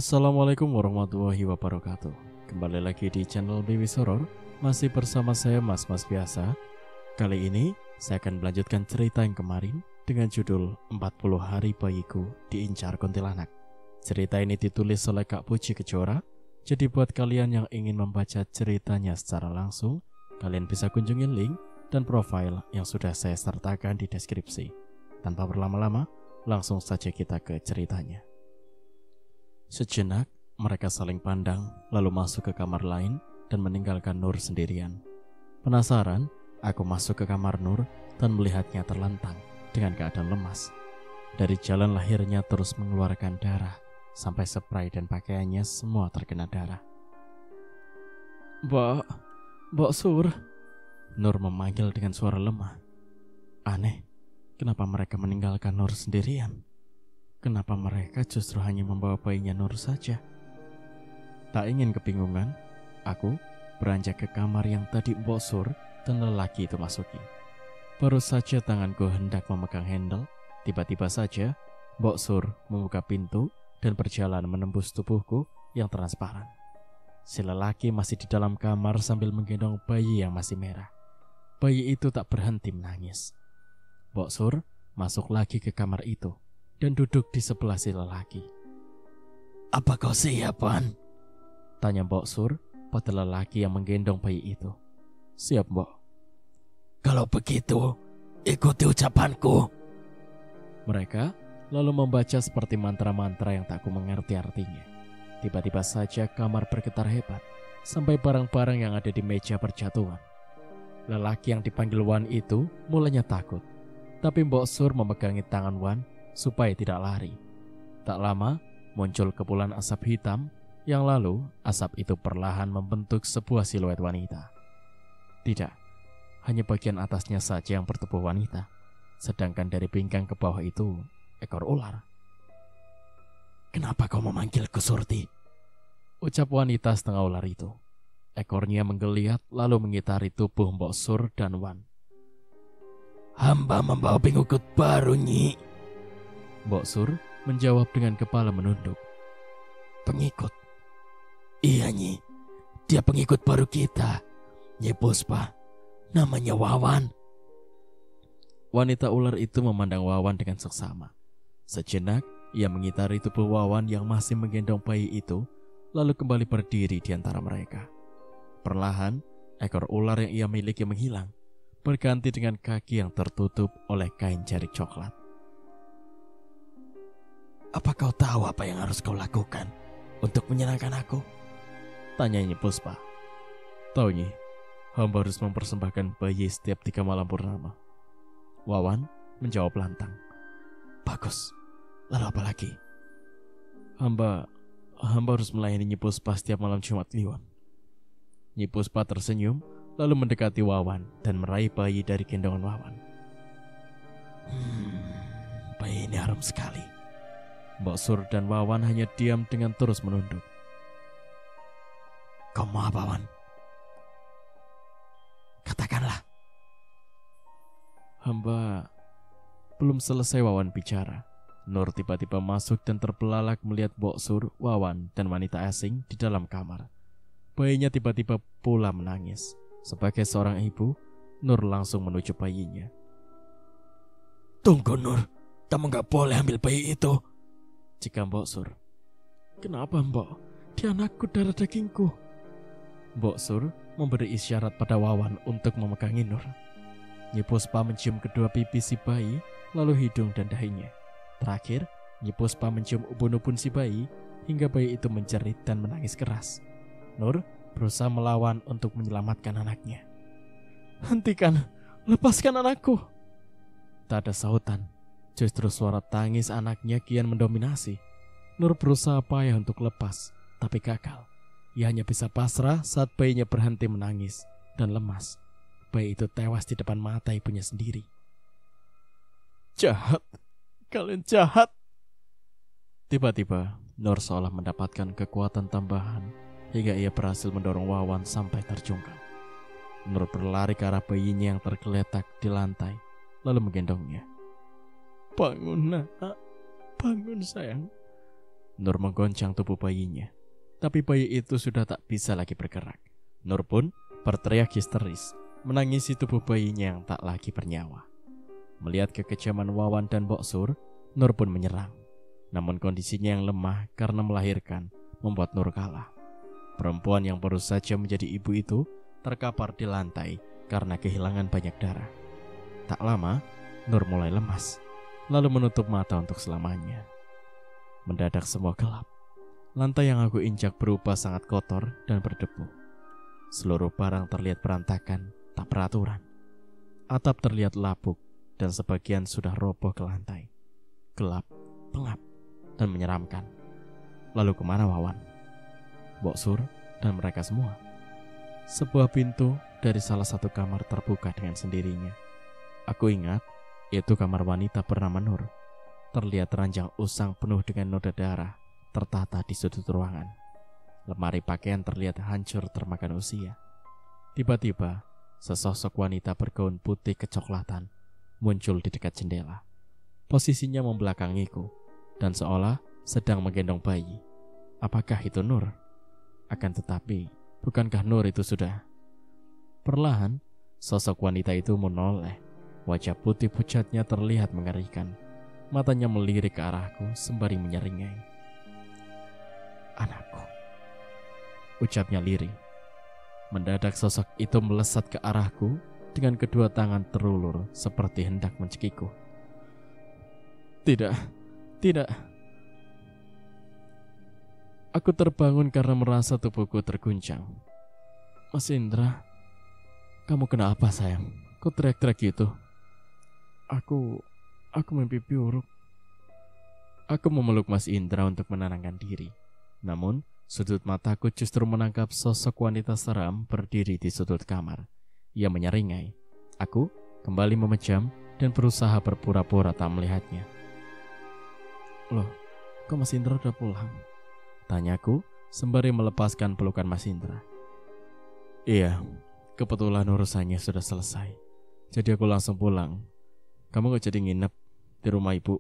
Assalamualaikum warahmatullahi wabarakatuh. Kembali lagi di channel Biwis Horor. Masih bersama saya Mas biasa. Kali ini saya akan melanjutkan cerita yang kemarin dengan judul 40 Hari Bayiku Diincar Kuntilanak. Cerita ini ditulis oleh Kak Puji Kejora. Jadi buat kalian yang ingin membaca ceritanya secara langsung, kalian bisa kunjungi link dan profil yang sudah saya sertakan di deskripsi. Tanpa berlama-lama, langsung saja kita ke ceritanya. Sejenak, mereka saling pandang, lalu masuk ke kamar lain dan meninggalkan Nur sendirian. Penasaran, aku masuk ke kamar Nur dan melihatnya terlentang dengan keadaan lemas. Dari jalan lahirnya terus mengeluarkan darah, sampai spray dan pakaiannya semua terkena darah. Mbak Sur, Nur memanggil dengan suara lemah. Aneh, kenapa mereka meninggalkan Nur sendirian? Kenapa mereka justru hanya membawa bayinya Nur saja? Tak ingin kebingungan, aku beranjak ke kamar yang tadi Mbok Sur dan lelaki itu masuki. Baru saja tanganku hendak memegang handle, tiba-tiba saja Mbok Sur membuka pintu dan berjalan menembus tubuhku yang transparan. Si lelaki masih di dalam kamar sambil menggendong bayi yang masih merah. Bayi itu tak berhenti menangis. Mbok Sur masuk lagi ke kamar itu dan duduk di sebelah si lelaki. "Apa kau siap, Wan?" tanya Mbok Sur pada lelaki yang menggendong bayi itu. "Siap, Mbok." "Kalau begitu, ikuti ucapanku." Mereka lalu membaca seperti mantra-mantra yang tak ku mengerti artinya. Tiba-tiba saja kamar bergetar hebat, sampai barang-barang yang ada di meja berjatuhan. Lelaki yang dipanggil Wan itu mulanya takut, tapi Mbok Sur memegangi tangan Wan supaya tidak lari. Tak lama muncul kepulan asap hitam, yang lalu asap itu perlahan membentuk sebuah siluet wanita. Tidak, hanya bagian atasnya saja yang bertubuh wanita, sedangkan dari pinggang ke bawah itu ekor ular. "Kenapa kau memanggilku Surti?" ucap wanita setengah ular itu. Ekornya menggeliat lalu mengitari tubuh Mbok Sur dan Wan. "Hamba membawa pengikut baru, Nyi." Mbok Sur menjawab dengan kepala menunduk. "Pengikut? Iya, Nyi. Dia pengikut baru kita, Nyi Puspa. Namanya Wawan." Wanita ular itu memandang Wawan dengan seksama. Sejenak, ia mengitari tubuh Wawan yang masih menggendong bayi itu, lalu kembali berdiri di antara mereka. Perlahan, ekor ular yang ia miliki menghilang, berganti dengan kaki yang tertutup oleh kain jarik coklat. "Apa kau tahu apa yang harus kau lakukan untuk menyenangkan aku?" tanya Nyi Puspa. "Tahu, Nyi, hamba harus mempersembahkan bayi setiap 3 malam purnama." Wawan menjawab lantang. "Bagus, lalu apa lagi?" Hamba harus melayani Nyi Puspa setiap malam Jumat Kliwon." Nyi Puspa tersenyum lalu mendekati Wawan dan meraih bayi dari gendongan Wawan. Bayi ini harum sekali." Mbok Sur dan Wawan hanya diam dengan terus menunduk. "Kau mau apa, Wan? Katakanlah." "Hamba..." Belum selesai Wawan bicara, Nur tiba-tiba masuk dan terbelalak melihat Mbok Sur, Wawan, dan wanita asing di dalam kamar. Bayinya tiba-tiba pula menangis. Sebagai seorang ibu, Nur langsung menuju bayinya. "Tunggu, Nur, kamu gak boleh ambil bayi itu," jika Mbok Sur. "Kenapa, Mbok? Dia anakku, darah dagingku." Mbok Sur memberi isyarat pada Wawan untuk memegangi Nur. Nyi Puspa mencium kedua pipi si bayi, lalu hidung dan dahinya. Terakhir, Nyi Puspa mencium ubun-ubun si bayi hingga bayi itu menjerit dan menangis keras. Nur berusaha melawan untuk menyelamatkan anaknya. "Hentikan, lepaskan anakku." Tak ada sahutan. Justru suara tangis anaknya kian mendominasi. Nur berusaha payah untuk lepas, tapi gagal. Ia hanya bisa pasrah saat bayinya berhenti menangis dan lemas. Bayi itu tewas di depan mata ibunya sendiri. "Jahat, kalian jahat." Tiba-tiba, Nur seolah mendapatkan kekuatan tambahan hingga ia berhasil mendorong Wawan sampai terjungkal. Nur berlari ke arah bayinya yang tergeletak di lantai, lalu menggendongnya. "Bangun, nak. Bangun, sayang." Nur menggoncang tubuh bayinya. Tapi bayi itu sudah tak bisa lagi bergerak. Nur pun berteriak histeris, menangisi tubuh bayinya yang tak lagi bernyawa. Melihat kekejaman Wawan dan Mbok Sur, Nur pun menyerang. Namun kondisinya yang lemah karena melahirkan membuat Nur kalah. Perempuan yang baru saja menjadi ibu itu terkapar di lantai karena kehilangan banyak darah. Tak lama, Nur mulai lemas, lalu menutup mata untuk selamanya. Mendadak semua gelap. Lantai yang aku injak berubah sangat kotor dan berdebu. Seluruh barang terlihat berantakan, tak beraturan. Atap terlihat lapuk dan sebagian sudah roboh ke lantai. Gelap, pengap, dan menyeramkan. Lalu kemana Wawan, Mbok Sur, dan mereka semua? Sebuah pintu dari salah satu kamar terbuka dengan sendirinya. Aku ingat, itu kamar wanita bernama Nur. Terlihat ranjang usang penuh dengan noda darah tertata di sudut ruangan. Lemari pakaian terlihat hancur termakan usia. Tiba-tiba, sesosok wanita bergaun putih kecoklatan muncul di dekat jendela. Posisinya membelakangiku dan seolah sedang menggendong bayi. Apakah itu Nur? Akan tetapi, bukankah Nur itu sudah? Perlahan, sosok wanita itu menoleh. Wajah putih pucatnya terlihat mengerikan. Matanya melirik ke arahku sembari menyeringai. Anakku, ucapnya lirih. Mendadak sosok itu melesat ke arahku dengan kedua tangan terulur seperti hendak mencekiku. Tidak, tidak. Aku terbangun karena merasa tubuhku terguncang. Mas Indra, kamu kenapa sayang? Kok teriak-teriak gitu? Aku mimpi buruk. Aku memeluk Mas Indra untuk menenangkan diri. Namun, sudut mataku justru menangkap sosok wanita seram berdiri di sudut kamar. Ia menyeringai. Aku kembali memejam dan berusaha berpura-pura tak melihatnya. Loh, kok Mas Indra udah pulang? Tanyaku sembari melepaskan pelukan Mas Indra. Iya, kebetulan urusannya sudah selesai. Jadi aku langsung pulang. Kamu gak jadi nginep di rumah ibu?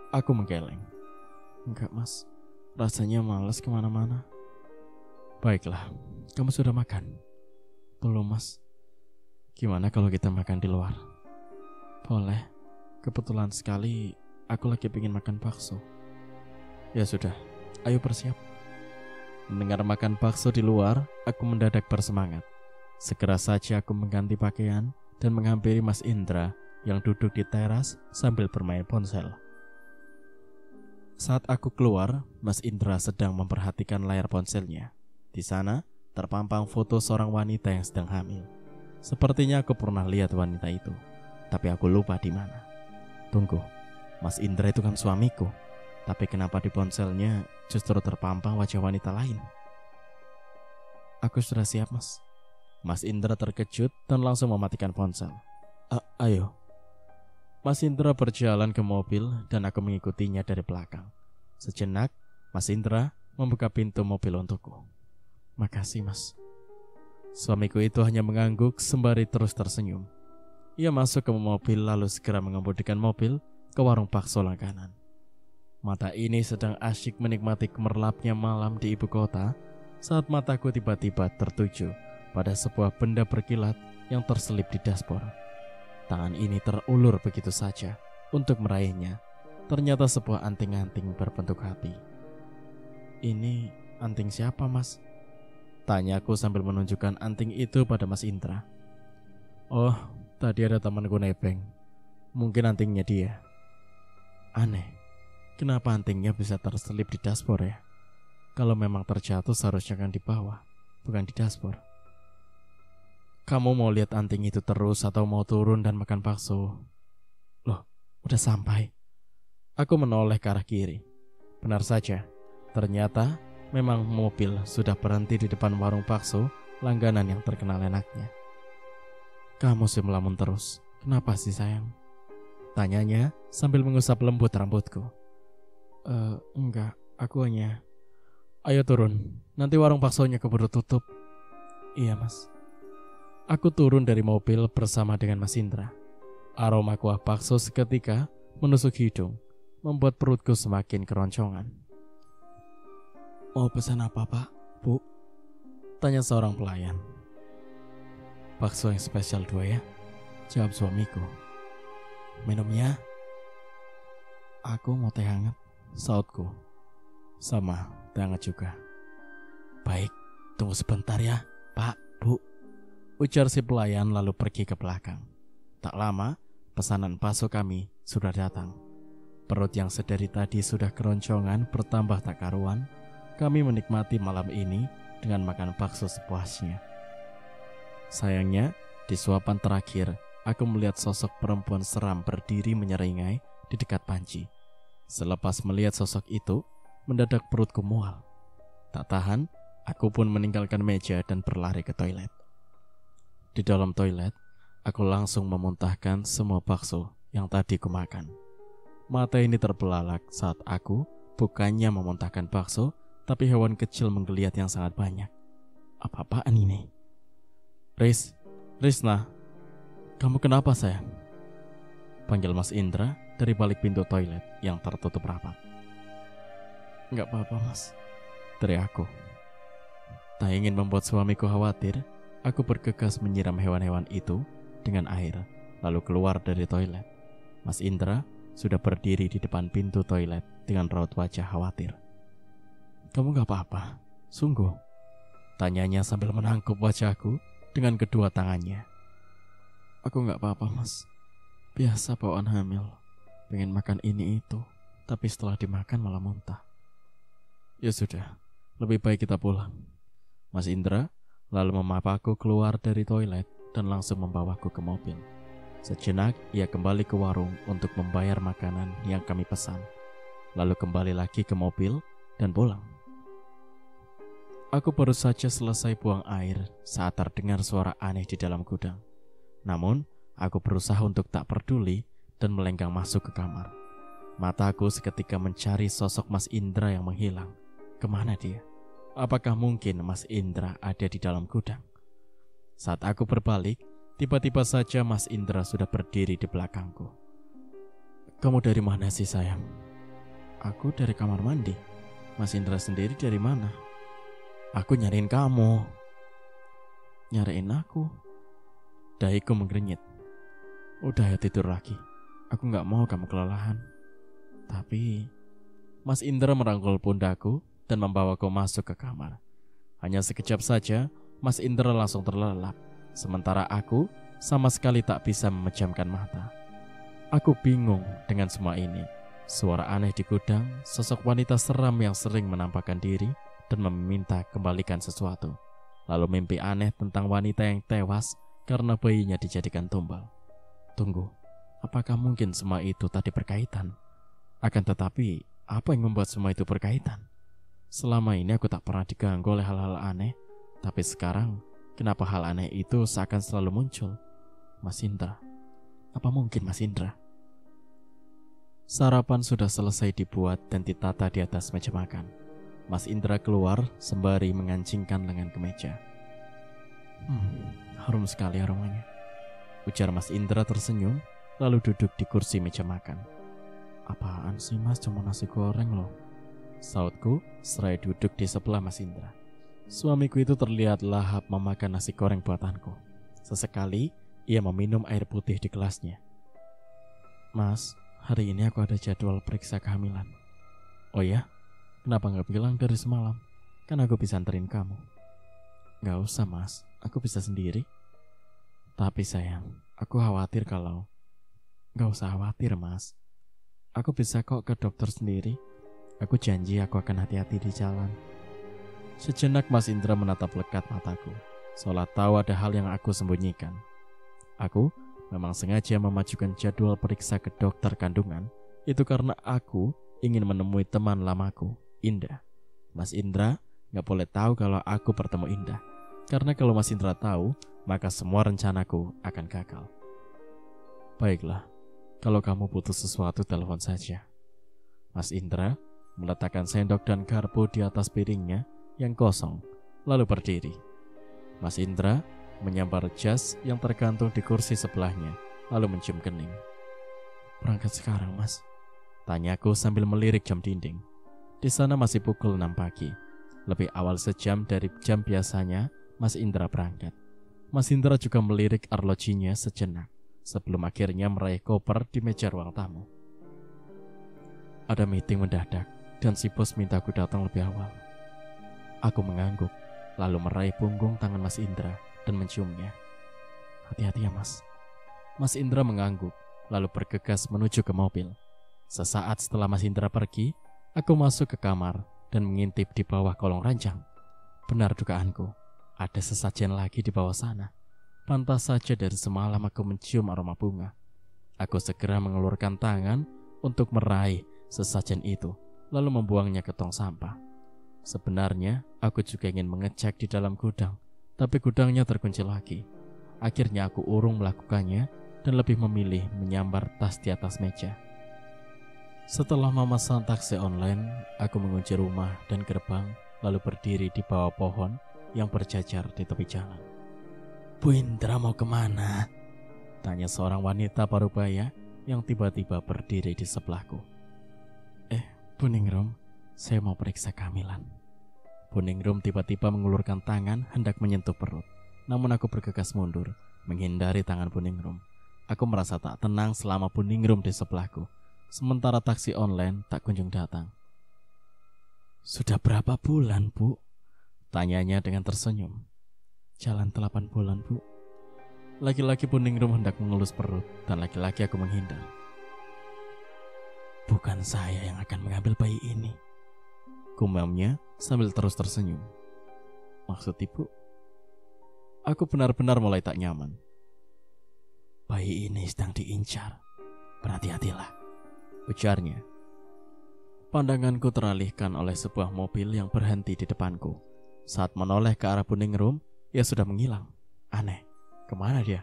Aku menggeleng. Enggak mas, rasanya malas kemana-mana. Baiklah, kamu sudah makan? Belum mas. Gimana kalau kita makan di luar? Boleh, kebetulan sekali aku lagi pengen makan bakso. Ya sudah, ayo bersiap. Mendengar makan bakso di luar, aku mendadak bersemangat. Segera saja aku mengganti pakaian dan menghampiri Mas Indra yang duduk di teras sambil bermain ponsel. Saat aku keluar, Mas Indra sedang memperhatikan layar ponselnya. Di sana terpampang foto seorang wanita yang sedang hamil. Sepertinya aku pernah lihat wanita itu, tapi aku lupa di mana. Tunggu, Mas Indra itu kan suamiku, tapi kenapa di ponselnya justru terpampang wajah wanita lain? Aku sudah siap mas. Mas Indra terkejut dan langsung mematikan ponsel. Ayo. Mas Indra berjalan ke mobil dan aku mengikutinya dari belakang. Sejenak, Mas Indra membuka pintu mobil untukku. Makasih mas. Suamiku itu hanya mengangguk sembari terus tersenyum. Ia masuk ke mobil lalu segera mengemudikan mobil ke warung bakso langganan. Mata ini sedang asyik menikmati gemerlapnya malam di ibu kota saat mataku tiba-tiba tertuju pada sebuah benda berkilat yang terselip di dashboard. Tangan ini terulur begitu saja untuk meraihnya. Ternyata sebuah anting-anting berbentuk hati. Ini anting siapa mas? Tanyaku sambil menunjukkan anting itu pada Mas Indra. Oh, tadi ada temanku nebeng. Mungkin antingnya dia. Aneh, kenapa antingnya bisa terselip di dashboard ya? Kalau memang terjatuh seharusnya kan di bawah, bukan di dashboard. Kamu mau lihat anting itu terus atau mau turun dan makan bakso? Loh, udah sampai. Aku menoleh ke arah kiri. Benar saja, ternyata memang mobil sudah berhenti di depan warung bakso langganan yang terkenal enaknya. Kamu sih melamun terus, kenapa sih sayang? Tanyanya sambil mengusap lembut rambutku. Enggak, aku hanya... Ayo turun, nanti warung baksonya keburu tutup. Iya mas. Aku turun dari mobil bersama dengan Mas Indra. Aroma kuah bakso seketika menusuk hidung, membuat perutku semakin keroncongan. Mau pesan apa, Pak? Bu? Tanya seorang pelayan. Bakso yang spesial 2 ya, jawab suamiku. Minumnya? Aku mau teh hangat, sautku. Sama, teh hangat juga. Baik, tunggu sebentar ya, Pak, Bu, ujar si pelayan lalu pergi ke belakang. Tak lama, pesanan bakso kami sudah datang. Perut yang sedari tadi sudah keroncongan bertambah tak karuan. Kami menikmati malam ini dengan makan bakso sepuasnya. Sayangnya, di suapan terakhir, aku melihat sosok perempuan seram berdiri menyeringai di dekat panci. Selepas melihat sosok itu, mendadak perutku mual. Tak tahan, aku pun meninggalkan meja dan berlari ke toilet. Di dalam toilet, aku langsung memuntahkan semua bakso yang tadi kumakan. Mata ini terbelalak saat aku bukannya memuntahkan bakso, tapi hewan kecil menggeliat yang sangat banyak. Apa-apaan ini? Risna, kamu kenapa sayang? Panggil Mas Indra dari balik pintu toilet yang tertutup rapat. Enggak apa-apa Mas, dari aku. Tak ingin membuat suamiku khawatir, aku bergegas menyiram hewan-hewan itu dengan air, lalu keluar dari toilet. Mas Indra sudah berdiri di depan pintu toilet dengan raut wajah khawatir. Kamu gak apa-apa? Sungguh? Tanyanya sambil menangkup wajahku dengan kedua tangannya. Aku gak apa-apa Mas, biasa bawaan hamil. Pengen makan ini itu, tapi setelah dimakan malah muntah. Ya sudah, lebih baik kita pulang. Mas Indra lalu memapaku keluar dari toilet dan langsung membawaku ke mobil. Sejenak ia kembali ke warung untuk membayar makanan yang kami pesan, lalu kembali lagi ke mobil dan pulang. Aku baru saja selesai buang air saat terdengar suara aneh di dalam gudang. Namun, aku berusaha untuk tak peduli dan melenggang masuk ke kamar. Mataku seketika mencari sosok Mas Indra yang menghilang. Kemana dia? Apakah mungkin Mas Indra ada di dalam gudang? Saat aku berbalik, tiba-tiba saja Mas Indra sudah berdiri di belakangku. Kamu dari mana sih sayang? Aku dari kamar mandi. Mas Indra sendiri dari mana? Aku nyariin kamu. Nyariin aku? Dahiku menggernyit. Udah ya tidur lagi. Aku gak mau kamu kelelahan. Tapi Mas Indra merangkul pundakku dan membawaku masuk ke kamar. Hanya sekejap saja Mas Indra langsung terlelap. Sementara aku sama sekali tak bisa memejamkan mata. Aku bingung dengan semua ini. Suara aneh di gudang, sosok wanita seram yang sering menampakkan diri dan meminta kembalikan sesuatu. Lalu mimpi aneh tentang wanita yang tewas karena bayinya dijadikan tumbal. Tunggu, apakah mungkin semua itu tadi berkaitan? Akan tetapi, apa yang membuat semua itu berkaitan? Selama ini aku tak pernah diganggu oleh hal-hal aneh, tapi sekarang kenapa hal aneh itu seakan selalu muncul? Mas Indra, apa mungkin Mas Indra? Sarapan sudah selesai dibuat dan ditata di atas meja makan. Mas Indra keluar sembari mengancingkan lengan ke meja. Harum sekali aromanya, ujar Mas Indra tersenyum lalu duduk di kursi meja makan. Apaan sih Mas, cuma nasi goreng loh, sautku seraya duduk di sebelah Mas Indra. Suamiku itu terlihat lahap memakan nasi goreng buatanku. Sesekali ia meminum air putih di gelasnya. Mas, hari ini aku ada jadwal periksa kehamilan. Oh ya? Kenapa gak bilang dari semalam? Kan aku bisa anterin kamu. Gak usah Mas, aku bisa sendiri. Tapi sayang, aku khawatir kalau... Gak usah khawatir Mas, aku bisa kok ke dokter sendiri. Aku janji aku akan hati-hati di jalan. Sejenak Mas Indra menatap lekat mataku, seolah tahu ada hal yang aku sembunyikan. Aku memang sengaja memajukan jadwal periksa ke dokter kandungan. Itu karena aku ingin menemui teman lamaku, Indah. Mas Indra gak boleh tahu kalau aku bertemu Indah, karena kalau Mas Indra tahu, maka semua rencanaku akan gagal. Baiklah, kalau kamu butuh sesuatu telepon saja. Mas Indra meletakkan sendok dan garpu di atas piringnya yang kosong, lalu berdiri. Mas Indra menyambar jas yang tergantung di kursi sebelahnya, lalu mencium kening. Berangkat sekarang Mas? Tanyaku sambil melirik jam dinding. Di sana masih pukul 6 pagi. Lebih awal sejam dari jam biasanya, Mas Indra berangkat. Mas Indra juga melirik arlojinya sejenak sebelum akhirnya meraih koper di meja ruang tamu. Ada meeting mendadak dan si bos minta aku datang lebih awal. Aku mengangguk, lalu meraih punggung tangan Mas Indra dan menciumnya. Hati-hati ya Mas. Mas Indra mengangguk, lalu bergegas menuju ke mobil. Sesaat setelah Mas Indra pergi, aku masuk ke kamar dan mengintip di bawah kolong ranjang. Benar dugaanku, ada sesajen lagi di bawah sana. Pantas saja dari semalam aku mencium aroma bunga. Aku segera mengelurkan tangan untuk meraih sesajen itu, lalu membuangnya ke tong sampah. Sebenarnya, aku juga ingin mengecek di dalam gudang, tapi gudangnya terkunci lagi. Akhirnya aku urung melakukannya dan lebih memilih menyambar tas di atas meja. Setelah memesan taksi online, aku mengunci rumah dan gerbang, lalu berdiri di bawah pohon yang berjajar di tepi jalan. Bu Indra mau kemana? Tanya seorang wanita parubaya yang tiba-tiba berdiri di sebelahku. Bu Ningrum, saya mau periksa kehamilan. Bu Ningrum tiba-tiba mengulurkan tangan hendak menyentuh perut. Namun aku bergegas mundur, menghindari tangan Bu Ningrum. Aku merasa tak tenang selama Bu Ningrum di sebelahku. Sementara taksi online tak kunjung datang. Sudah berapa bulan, Bu? Tanyanya dengan tersenyum. Jalan 8 bulan, Bu. Laki-laki Bu Ningrum hendak mengelus perut dan laki-laki aku menghindar. Bukan saya yang akan mengambil bayi ini, gumamnya sambil terus tersenyum. Maksud Ibu? Aku benar-benar mulai tak nyaman. Bayi ini sedang diincar. Berhati-hatilah, ujarnya. Pandanganku teralihkan oleh sebuah mobil yang berhenti di depanku. Saat menoleh ke arah Bu Ningrum, ia sudah menghilang. Aneh, kemana dia?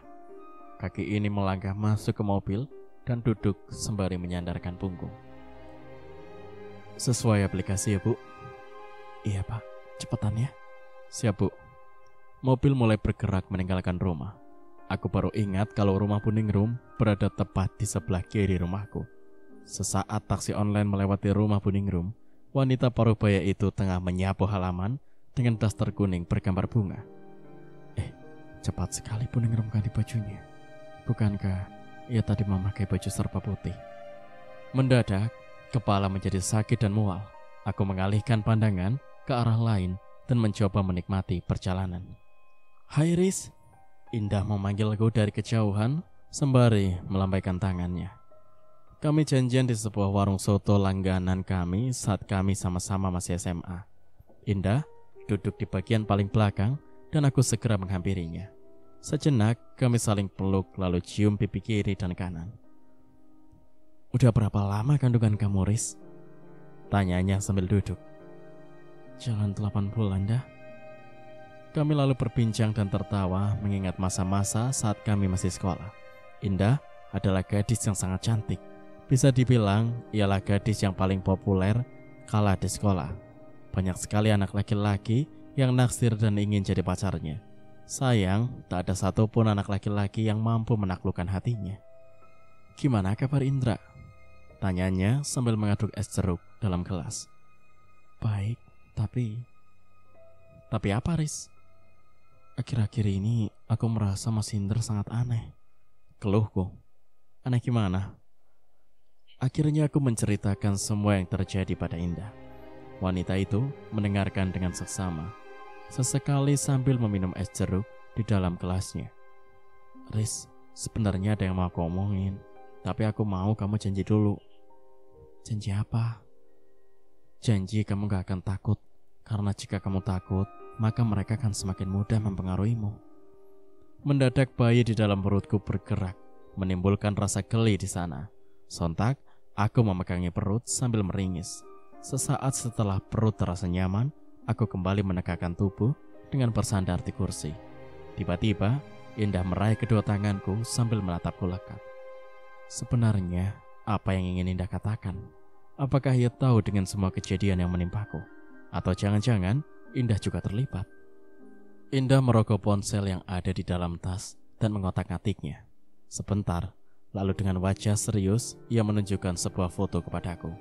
Kaki ini melangkah masuk ke mobil dan duduk sembari menyandarkan punggung. Sesuai aplikasi ya, Bu? Iya, Pak. Cepetan ya. Siap, Bu. Mobil mulai bergerak meninggalkan rumah. Aku baru ingat kalau rumah Bu Ningrum berada tepat di sebelah kiri rumahku. Sesaat taksi online melewati rumah Bu Ningrum, wanita parubaya itu tengah menyapu halaman dengan daster kuning bergambar bunga. Cepat sekali Bu Ningrum ganti bajunya. Bukankah ia tadi memakai baju serba putih? Mendadak, kepala menjadi sakit dan mual. Aku mengalihkan pandangan ke arah lain dan mencoba menikmati perjalanan. Hai Riz, Indah memanggilku dari kejauhan sembari melambaikan tangannya. Kami janjian di sebuah warung soto langganan kami saat kami sama-sama masih SMA. Indah duduk di bagian paling belakang dan aku segera menghampirinya. Sejenak kami saling peluk lalu cium pipi kiri dan kanan. Udah berapa lama kandungan kamu, Riz? Tanyanya sambil duduk. Jalan 8 bulan dah. Kami lalu berbincang dan tertawa mengingat masa-masa saat kami masih sekolah. Indah adalah gadis yang sangat cantik. Bisa dibilang ialah gadis yang paling populer kala di sekolah. Banyak sekali anak laki-laki yang naksir dan ingin jadi pacarnya. Sayang, tak ada satupun anak laki-laki yang mampu menaklukkan hatinya. Gimana kabar Indra? Tanyanya sambil mengaduk es jeruk dalam gelas. Baik, tapi apa, Riz? Akhir-akhir ini aku merasa Mas Indra sangat aneh. Keluhku. Aneh gimana? Akhirnya aku menceritakan semua yang terjadi pada Indah. Wanita itu mendengarkan dengan seksama, sesekali sambil meminum es jeruk di dalam gelasnya. Riz, sebenarnya ada yang mau aku omongin, tapi aku mau kamu janji dulu. Janji apa? Janji kamu gak akan takut, karena jika kamu takut, maka mereka akan semakin mudah mempengaruhimu. Mendadak bayi di dalam perutku bergerak, menimbulkan rasa geli di sana. Sontak, aku memegangi perut sambil meringis. Sesaat setelah perut terasa nyaman, aku kembali menegakkan tubuh dengan bersandar di kursi. Tiba-tiba, Indah meraih kedua tanganku sambil menatapku lekat. Sebenarnya, apa yang ingin Indah katakan? Apakah ia tahu dengan semua kejadian yang menimpaku? Atau jangan-jangan Indah juga terlibat? Indah merogoh ponsel yang ada di dalam tas dan mengotak-atiknya. Sebentar, lalu dengan wajah serius, ia menunjukkan sebuah foto kepadaku.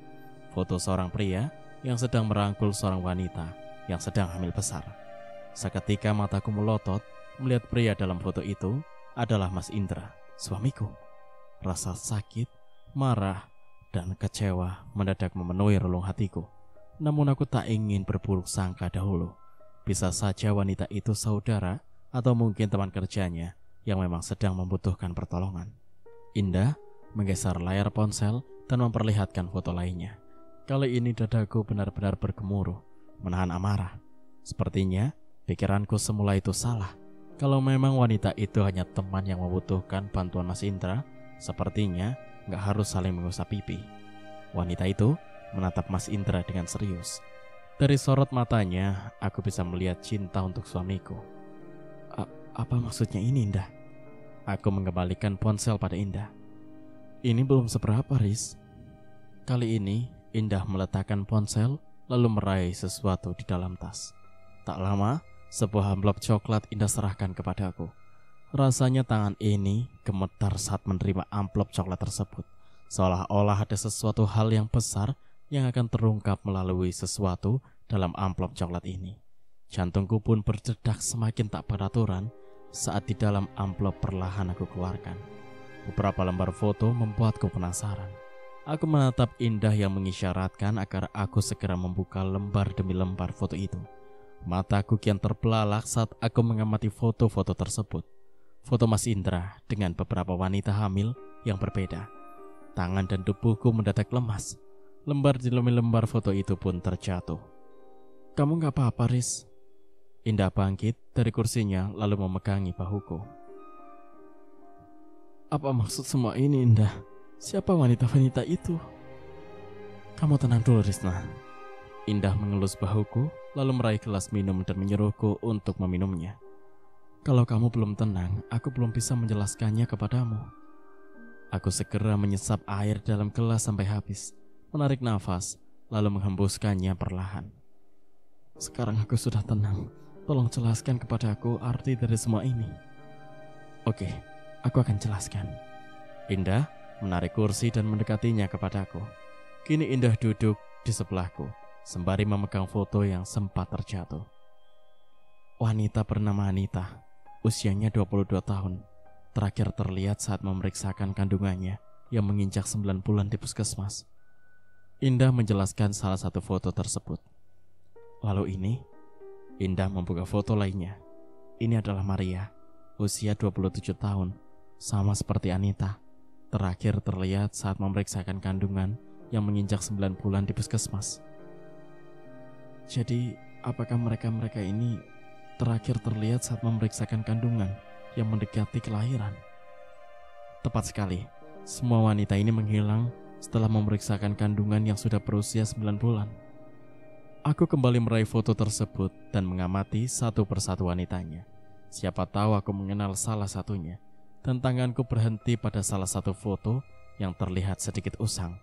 Foto seorang pria yang sedang merangkul seorang wanita yang sedang hamil besar. Seketika mataku melotot melihat pria dalam foto itu adalah Mas Indra, suamiku. Rasa sakit, marah, dan kecewa mendadak memenuhi relung hatiku. Namun aku tak ingin berburuk sangka dahulu. Bisa saja wanita itu saudara atau mungkin teman kerjanya yang memang sedang membutuhkan pertolongan. Indah menggeser layar ponsel dan memperlihatkan foto lainnya. Kali ini dadaku benar-benar bergemuruh, menahan amarah. Sepertinya pikiranku semula itu salah. Kalau memang wanita itu hanya teman yang membutuhkan bantuan Mas Indra, sepertinya gak harus saling mengusap pipi. Wanita itu menatap Mas Indra dengan serius. Dari sorot matanya, aku bisa melihat cinta untuk suamiku. Apa maksudnya ini, Indah? Aku mengembalikan ponsel pada Indah. Ini belum seberapa, Riz. Kali ini, Indah meletakkan ponsel lalu meraih sesuatu di dalam tas. Tak lama, sebuah amplop coklat Indah serahkan kepadaku. Rasanya tangan ini gemetar saat menerima amplop coklat tersebut. Seolah-olah ada sesuatu hal yang besar yang akan terungkap melalui sesuatu dalam amplop coklat ini. Jantungku pun berdetak semakin tak beraturan saat di dalam amplop perlahan aku keluarkan. Beberapa lembar foto membuatku penasaran. Aku menatap Indah yang mengisyaratkan agar aku segera membuka lembar demi lembar foto itu. Mataku kian terbelalak saat aku mengamati foto-foto tersebut. Foto Mas Indra dengan beberapa wanita hamil yang berbeda. Tangan dan tubuhku mendadak lemas. Lembar demi lembar foto itu pun terjatuh. Kamu gak apa-apa, Riz? Indah bangkit dari kursinya lalu memegangi bahuku. Apa maksud semua ini, Indah? Siapa wanita-wanita itu? Kamu tenang dulu, Rizna. Indah mengelus bahuku lalu meraih gelas minum dan menyuruhku untuk meminumnya. Kalau kamu belum tenang, aku belum bisa menjelaskannya kepadamu. Aku segera menyesap air dalam gelas sampai habis, menarik nafas, lalu menghembuskannya perlahan. Sekarang aku sudah tenang. Tolong jelaskan kepadaku arti dari semua ini. Oke, aku akan jelaskan. Indah menarik kursi dan mendekatinya kepadaku. Kini Indah duduk di sebelahku, sembari memegang foto yang sempat terjatuh. Wanita bernama Anita, usianya 22 tahun, terakhir terlihat saat memeriksakan kandungannya yang menginjak 9 bulan di puskesmas. Indah menjelaskan salah satu foto tersebut. Lalu ini, Indah membuka foto lainnya. Ini adalah Maria, usia 27 tahun, sama seperti Anita. Terakhir terlihat saat memeriksakan kandungan yang menginjak 9 bulan di puskesmas. Jadi, apakah mereka-mereka ini terakhir terlihat saat memeriksakan kandungan yang mendekati kelahiran? Tepat sekali, semua wanita ini menghilang setelah memeriksakan kandungan yang sudah berusia 9 bulan. Aku kembali meraih foto tersebut dan mengamati satu persatu wanitanya. Siapa tahu aku mengenal salah satunya. Dan tanganku berhenti pada salah satu foto yang terlihat sedikit usang.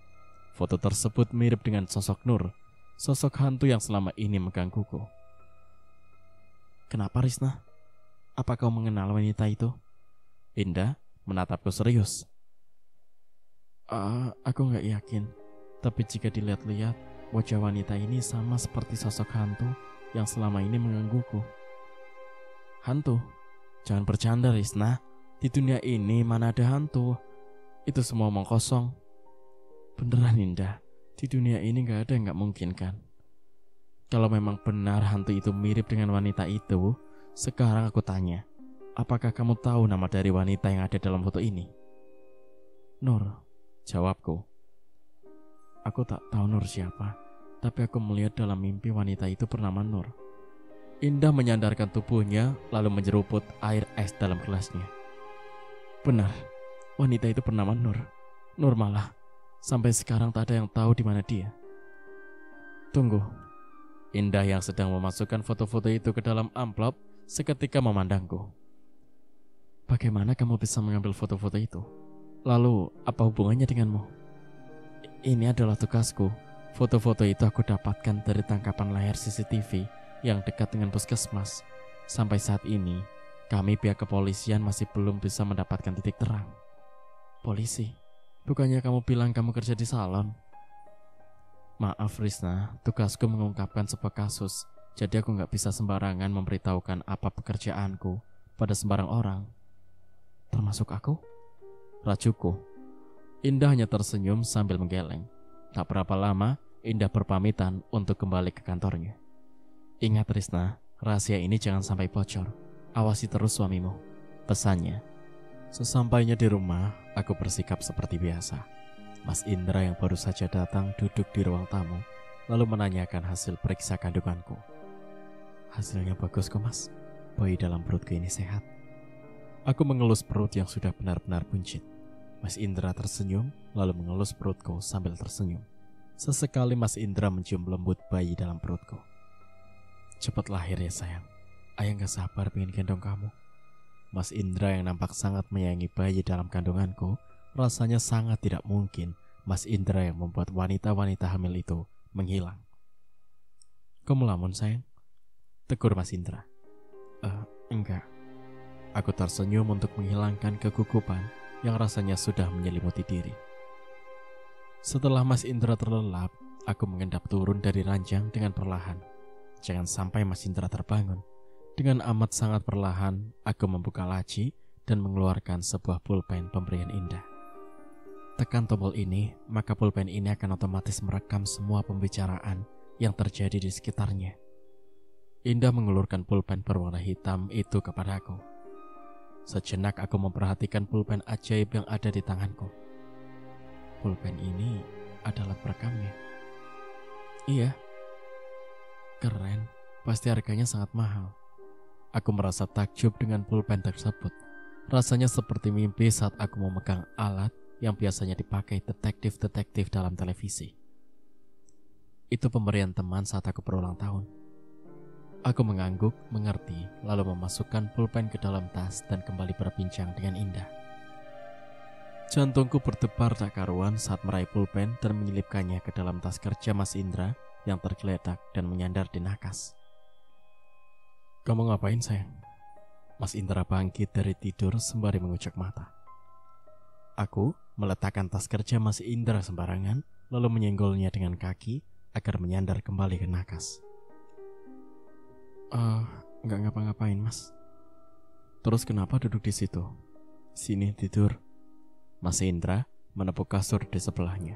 Foto tersebut mirip dengan sosok Nur, sosok hantu yang selama ini menggangguku. Kenapa, Rizna? Apa kau mengenal wanita itu? Indah menatapku serius. Aku gak yakin. Tapi jika dilihat-lihat, wajah wanita ini sama seperti sosok hantu yang selama ini menggangguku. Hantu? Jangan bercanda, Rizna. Di dunia ini mana ada hantu? Itu semua omong kosong. Beneran, Indah. Di dunia ini gak ada yang gak mungkin kan? Kalau memang benar hantu itu mirip dengan wanita itu, sekarang aku tanya, apakah kamu tahu nama dari wanita yang ada dalam foto ini? Nur, jawabku. Aku tak tahu Nur siapa, tapi aku melihat dalam mimpi wanita itu bernama Nur. Indah menyandarkan tubuhnya lalu menjeruput air es dalam gelasnya. Benar, wanita itu bernama Nur. Nur malah sampai sekarang tak ada yang tahu di mana dia. Tunggu. Indah yang sedang memasukkan foto-foto itu ke dalam amplop seketika memandangku. Bagaimana kamu bisa mengambil foto-foto itu? Lalu apa hubungannya denganmu? Ini adalah tugasku. Foto-foto itu aku dapatkan dari tangkapan layar CCTV yang dekat dengan puskesmas. Sampai saat ini, kami pihak kepolisian masih belum bisa mendapatkan titik terang. Polisi? Bukannya kamu bilang kamu kerja di salon? Maaf Rizna, tugasku mengungkapkan sebuah kasus Jadi aku nggak bisa sembarangan memberitahukan apa pekerjaanku pada sembarang orang. Termasuk aku? Rajuku. Indah hanya tersenyum sambil menggeleng. Tak berapa lama, Indah berpamitan untuk kembali ke kantornya. Ingat Risna, rahasia ini jangan sampai bocor. Awasi terus suamimu, pesannya. Sesampainya di rumah, aku bersikap seperti biasa. Mas Indra yang baru saja datang duduk di ruang tamu, lalu menanyakan hasil periksa kandunganku. Hasilnya bagus kok mas, bayi dalam perutku ini sehat. Aku mengelus perut yang sudah benar-benar buncit. Mas Indra tersenyum, lalu mengelus perutku sambil tersenyum. Sesekali Mas Indra mencium lembut bayi dalam perutku. Cepat lahir ya sayang, ayah gak sabar pengen gendong kamu. Mas Indra yang nampak sangat menyayangi bayi dalam kandunganku, rasanya sangat tidak mungkin Mas Indra yang membuat wanita-wanita hamil itu menghilang. Kau melamun sayang? Tegur Mas Indra. Enggak. Aku tersenyum untuk menghilangkan kegugupan yang rasanya sudah menyelimuti diri. Setelah Mas Indra terlelap, aku mengendap turun dari ranjang dengan perlahan. Jangan sampai Mas Indra terbangun. Dengan amat sangat perlahan, aku membuka laci dan mengeluarkan sebuah pulpen pemberian Indah. Tekan tombol ini, maka pulpen ini akan otomatis merekam semua pembicaraan yang terjadi di sekitarnya. Indah mengulurkan pulpen berwarna hitam itu kepadaku. Sejenak aku memperhatikan pulpen ajaib yang ada di tanganku. Pulpen ini adalah perekamnya. Iya. Keren, pasti harganya sangat mahal. Aku merasa takjub dengan pulpen tersebut. Rasanya seperti mimpi saat aku memegang alat yang biasanya dipakai detektif-detektif dalam televisi. Itu pemberian teman saat aku berulang tahun. Aku mengangguk, mengerti, lalu memasukkan pulpen ke dalam tas dan kembali berbincang dengan Indah. Jantungku berdebar tak karuan saat meraih pulpen dan menyelipkannya ke dalam tas kerja Mas Indra yang tergeletak dan menyandar di nakas. Kamu ngapain sayang? Mas Indra bangkit dari tidur sembari mengucek mata. Aku meletakkan tas kerja Mas Indra sembarangan, lalu menyenggolnya dengan kaki agar menyandar kembali ke nakas. Nggak ngapa-ngapain mas. Terus kenapa duduk di situ? Sini tidur. Mas Indra menepuk kasur di sebelahnya.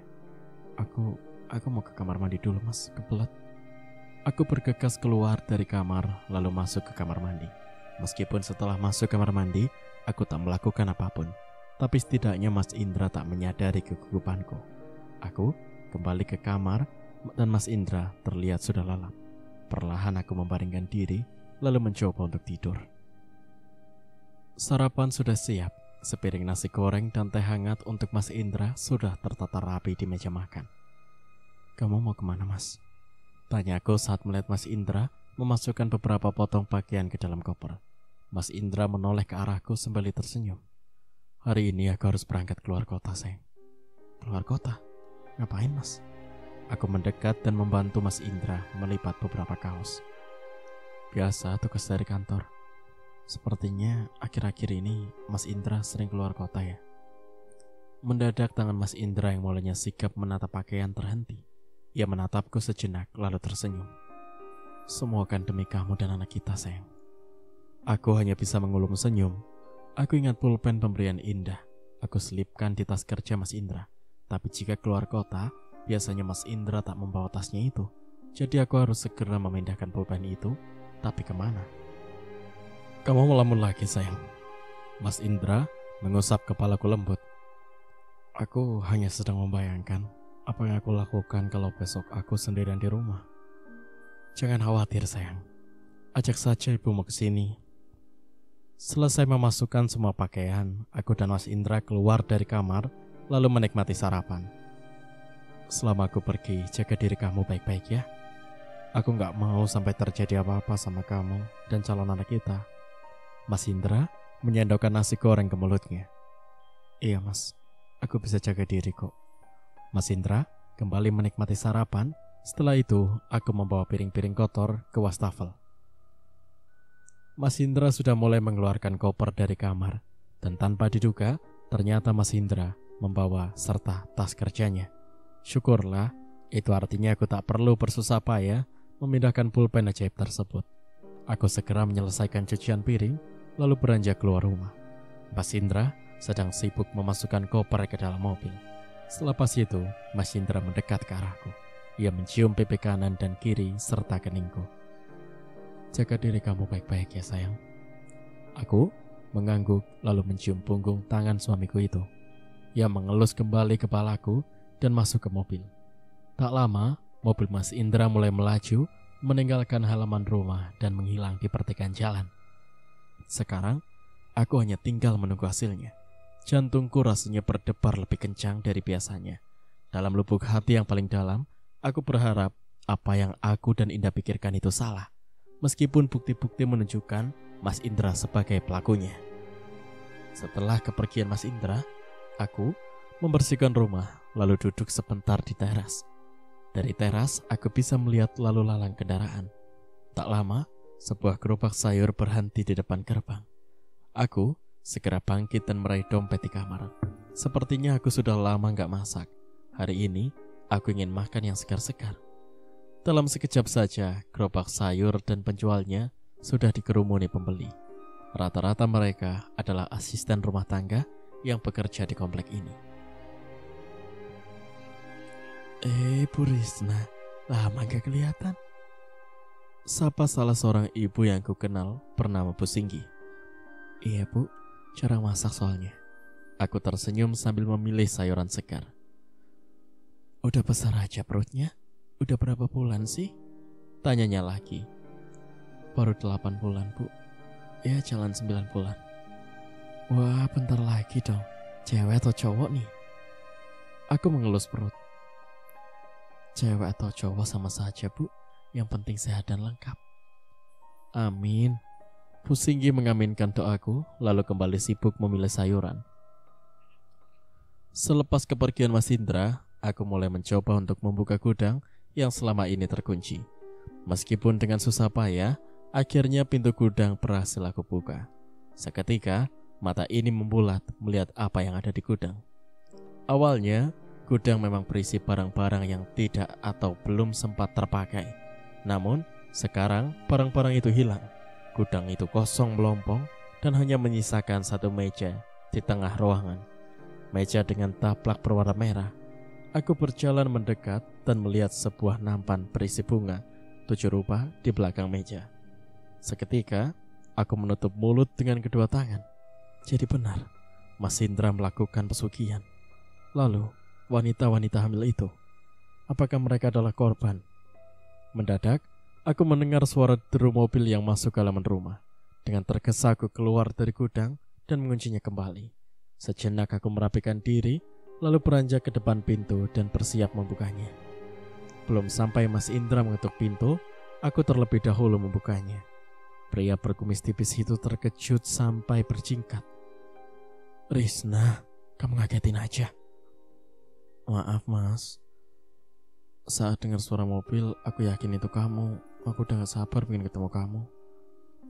Aku mau ke kamar mandi dulu mas, kebelet. Aku bergegas keluar dari kamar lalu masuk ke kamar mandi. Meskipun setelah masuk kamar mandi, aku tak melakukan apapun, tapi setidaknya Mas Indra tak menyadari kegugupanku. Aku kembali ke kamar dan Mas Indra terlihat sudah lalap. Perlahan aku membaringkan diri, lalu mencoba untuk tidur. Sarapan sudah siap. Sepiring nasi goreng dan teh hangat untuk Mas Indra sudah tertata rapi di meja makan. Kamu mau kemana mas? Tanya aku saat melihat Mas Indra memasukkan beberapa potong pakaian ke dalam koper. Mas Indra menoleh ke arahku sembari tersenyum. Hari ini aku harus berangkat keluar kota sayang. Keluar kota? Ngapain mas? Aku mendekat dan membantu Mas Indra melipat beberapa kaos. Biasa tugas dari kantor. Sepertinya akhir-akhir ini Mas Indra sering keluar kota ya. Mendadak tangan Mas Indra yang mulanya sigap menatap pakaian terhenti. Ia menatapku sejenak lalu tersenyum. Semua kan demi kamu dan anak kita sayang. Aku hanya bisa mengulum senyum. Aku ingat pulpen pemberian Indah. Aku selipkan di tas kerja Mas Indra. Tapi jika keluar kota, biasanya Mas Indra tak membawa tasnya itu. Jadi aku harus segera memindahkan pulpen itu. Tapi kemana? Kamu melamun lagi sayang. Mas Indra mengusap kepalaku lembut. Aku hanya sedang membayangkan apa yang aku lakukan kalau besok aku sendirian di rumah. Jangan khawatir sayang. Ajak saja ibumu ke sini. Selesai memasukkan semua pakaian, aku dan Mas Indra keluar dari kamar lalu menikmati sarapan. Selama aku pergi, jaga diri kamu baik-baik ya. Aku gak mau sampai terjadi apa-apa sama kamu dan calon anak kita. Mas Indra menyendokkan nasi goreng ke mulutnya. Iya mas, aku bisa jaga diri kok. Mas Indra kembali menikmati sarapan. Setelah itu, aku membawa piring-piring kotor ke wastafel. Mas Indra sudah mulai mengeluarkan koper dari kamar. Dan tanpa diduga, ternyata Mas Indra membawa serta tas kerjanya. Syukurlah, itu artinya aku tak perlu bersusah payah memindahkan pulpen ajaib tersebut. Aku segera menyelesaikan cucian piring, lalu beranjak keluar rumah. Mas Indra sedang sibuk memasukkan koper ke dalam mobil. Selepas itu, Mas Indra mendekat ke arahku. Ia mencium pipi kanan dan kiri serta keningku. Jaga diri kamu baik-baik ya sayang. Aku mengangguk lalu mencium punggung tangan suamiku itu. Ia mengelus kembali kepalaku dan masuk ke mobil. Tak lama, mobil Mas Indra mulai melaju, meninggalkan halaman rumah dan menghilang di pertigaan jalan. Sekarang, aku hanya tinggal menunggu hasilnya. Jantungku rasanya berdebar lebih kencang dari biasanya. Dalam lubuk hati yang paling dalam, aku berharap apa yang aku dan Indah pikirkan itu salah. Meskipun bukti-bukti menunjukkan Mas Indra sebagai pelakunya. Setelah kepergian Mas Indra, aku membersihkan rumah lalu duduk sebentar di teras. Dari teras, aku bisa melihat lalu lalang kendaraan. Tak lama, sebuah gerobak sayur berhenti di depan gerbang. Aku segera bangkit dan meraih dompet di kamar. Sepertinya aku sudah lama gak masak. Hari ini, aku ingin makan yang segar-segar. Dalam sekejap saja, gerobak sayur dan penjualnya sudah dikerumuni pembeli. Rata-rata mereka adalah asisten rumah tangga yang bekerja di komplek ini. Bu Risna, lama gak kelihatan. Sapa salah seorang ibu yang ku kenal bernama Bu Singgi. Iya bu, jarang masak soalnya. Aku tersenyum sambil memilih sayuran segar. Udah besar aja perutnya? Udah berapa bulan sih? Tanyanya lagi. Baru 8 bulan bu. Ya jalan 9 bulan. Wah bentar lagi dong. Cewek atau cowok nih? Aku mengelus perut. Cewek atau cowok sama saja bu. Yang penting sehat dan lengkap. Amin. Bu Singgi mengaminkan doaku, lalu kembali sibuk memilih sayuran. Selepas kepergian Mas Indra, aku mulai mencoba untuk membuka gudang yang selama ini terkunci. Meskipun dengan susah payah, akhirnya pintu gudang berhasil aku buka. Seketika, mata ini membulat melihat apa yang ada di gudang. Awalnya, gudang memang berisi barang-barang yang tidak atau belum sempat terpakai. Namun, sekarang barang-barang itu hilang. Gudang itu kosong melompong dan hanya menyisakan satu meja di tengah ruangan. Meja dengan taplak berwarna merah. Aku berjalan mendekat dan melihat sebuah nampan berisi bunga 7 rupa di belakang meja. Seketika, aku menutup mulut dengan kedua tangan. Jadi benar, Mas Indra melakukan pesugihan. Lalu, wanita-wanita hamil itu, apakah mereka adalah korban? Mendadak, aku mendengar suara deru mobil yang masuk ke halaman rumah. Dengan tergesa aku keluar dari gudang dan menguncinya kembali. Sejenak aku merapikan diri, lalu beranjak ke depan pintu dan bersiap membukanya. Belum sampai Mas Indra mengetuk pintu, aku terlebih dahulu membukanya. Pria berkumis tipis itu terkejut sampai berjingkat. Risna, kamu ngagetin aja. Maaf mas. Saat dengar suara mobil, aku yakin itu kamu. Aku udah gak sabar pengen ketemu kamu.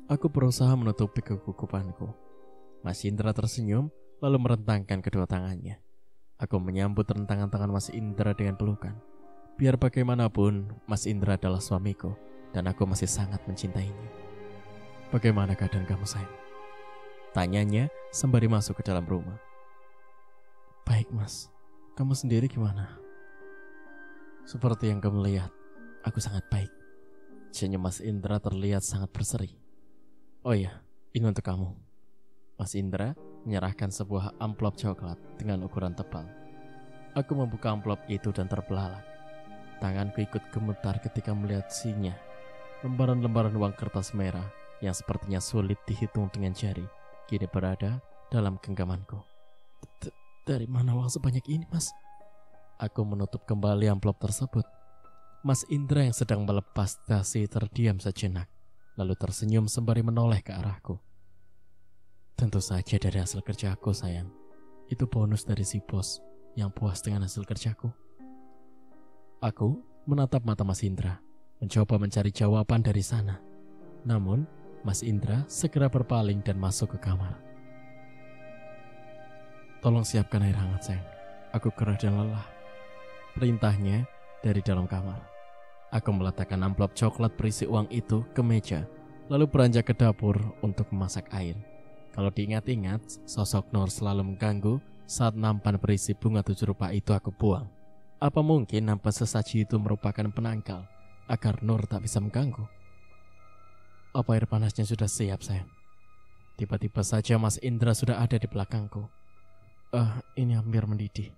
Aku berusaha menutupi kegugupanku. Mas Indra tersenyum, lalu merentangkan kedua tangannya. Aku menyambut rentangan tangan Mas Indra dengan pelukan. Biar bagaimanapun, Mas Indra adalah suamiku, dan aku masih sangat mencintainya. Bagaimana keadaan kamu sayang? Tanyanya sembari masuk ke dalam rumah. Baik mas, kamu sendiri gimana? Seperti yang kamu lihat, aku sangat baik. Senyum Mas Indra terlihat sangat berseri. Oh iya, ini untuk kamu. Mas Indra menyerahkan sebuah amplop coklat dengan ukuran tebal. Aku membuka amplop itu dan terbelalak. Tanganku ikut gemetar ketika melihat isinya. Lembaran-lembaran uang kertas merah yang sepertinya sulit dihitung dengan jari kini berada dalam genggamanku. Dari mana uang sebanyak ini, mas? Aku menutup kembali amplop tersebut. Mas Indra yang sedang melepas dasi terdiam sejenak, lalu tersenyum sembari menoleh ke arahku. Tentu saja dari hasil kerjaku, sayang. Itu bonus dari si bos yang puas dengan hasil kerjaku. Aku menatap mata Mas Indra, mencoba mencari jawaban dari sana. Namun, Mas Indra segera berpaling dan masuk ke kamar. Tolong siapkan air hangat, sayang. Aku gerah dan lelah. Perintahnya dari dalam kamar. Aku meletakkan amplop coklat berisi uang itu ke meja, lalu beranjak ke dapur untuk memasak air. Kalau diingat-ingat, sosok Nur selalu mengganggu saat nampan berisi bunga 7 rupa itu aku buang. Apa mungkin nampan sesaji itu merupakan penangkal agar Nur tak bisa mengganggu? Apa air panasnya sudah siap, sayang? Tiba-tiba saja Mas Indra sudah ada di belakangku. Ini hampir mendidih.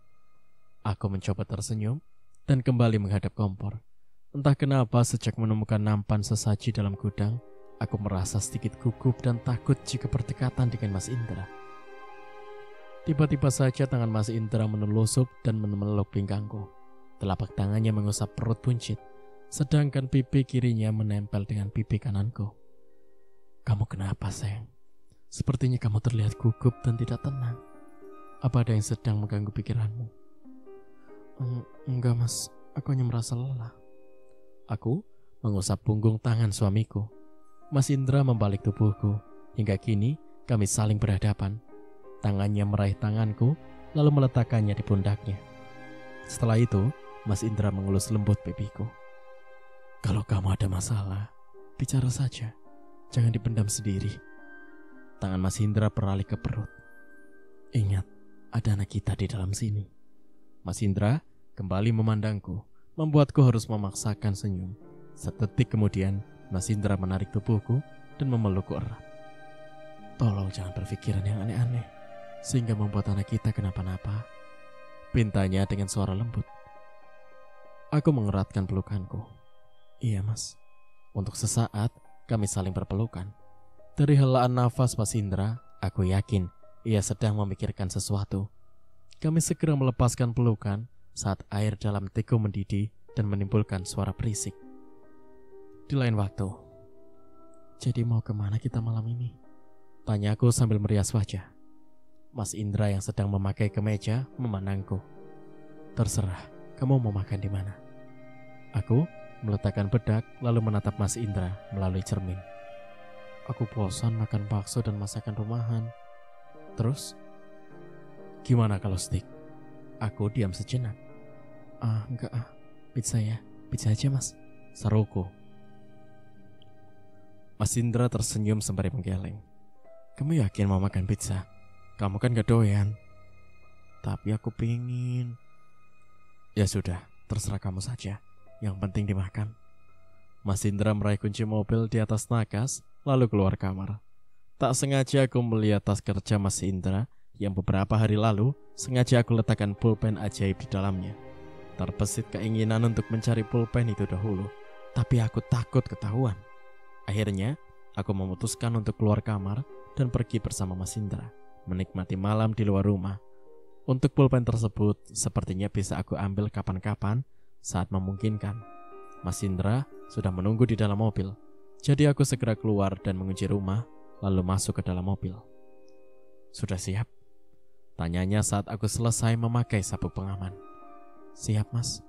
Aku mencoba tersenyum dan kembali menghadap kompor. Entah kenapa sejak menemukan nampan sesaji dalam gudang, aku merasa sedikit gugup dan takut jika berdekatan dengan Mas Indra. Tiba-tiba saja tangan Mas Indra menelusup dan memeluk pinggangku. Telapak tangannya mengusap perut buncit, sedangkan pipi kirinya menempel dengan pipi kananku. Kamu kenapa, sayang? Sepertinya kamu terlihat gugup dan tidak tenang. Apa ada yang sedang mengganggu pikiranmu? Enggak, Mas. Aku hanya merasa lelah. Aku mengusap punggung tangan suamiku. Mas Indra membalik tubuhku. Hingga kini kami saling berhadapan. Tangannya meraih tanganku, lalu meletakkannya di pundaknya. Setelah itu, Mas Indra mengelus lembut pipiku. Kalau kamu ada masalah, bicara saja. Jangan dipendam sendiri. Tangan Mas Indra beralih ke perut. Ingat, ada anak kita di dalam sini. Mas Indra kembali memandangku, membuatku harus memaksakan senyum. Sedetik kemudian, Mas Indra menarik tubuhku dan memelukku erat. Tolong jangan berpikiran yang aneh-aneh, sehingga membuat anak kita kenapa-napa, pintanya dengan suara lembut. Aku mengeratkan pelukanku. Iya, Mas. Untuk sesaat, kami saling berpelukan. Dari helaan nafas Mas Indra, aku yakin ia sedang memikirkan sesuatu. Kami segera melepaskan pelukan saat air dalam teko mendidih dan menimbulkan suara berisik. Di lain waktu. Jadi mau kemana kita malam ini? Tanyaku sambil merias wajah. Mas Indra yang sedang memakai kemeja memandangku. Terserah, kamu mau makan di mana? Aku meletakkan bedak lalu menatap Mas Indra melalui cermin. Aku bosan makan bakso dan masakan rumahan. Terus? Gimana kalau steak? Aku diam sejenak. Enggak pizza ya. Pizza aja, Mas. Seruku. Mas Indra tersenyum sembari menggeleng. Kamu yakin mau makan pizza? Kamu kan gak doyan. Tapi aku pingin. Ya sudah, terserah kamu saja. Yang penting dimakan. Mas Indra meraih kunci mobil di atas nakas, lalu keluar kamar. Tak sengaja aku melihat tas kerja Mas Indra yang beberapa hari lalu sengaja aku letakkan pulpen ajaib di dalamnya. Terbesit keinginan untuk mencari pulpen itu dahulu, tapi aku takut ketahuan. Akhirnya, aku memutuskan untuk keluar kamar dan pergi bersama Mas Indra, menikmati malam di luar rumah. Untuk pulpen tersebut, sepertinya bisa aku ambil kapan-kapan saat memungkinkan. Mas Indra sudah menunggu di dalam mobil, jadi aku segera keluar dan mengunci rumah, lalu masuk ke dalam mobil. Sudah siap? Tanyanya saat aku selesai memakai sabuk pengaman. Siap, Mas.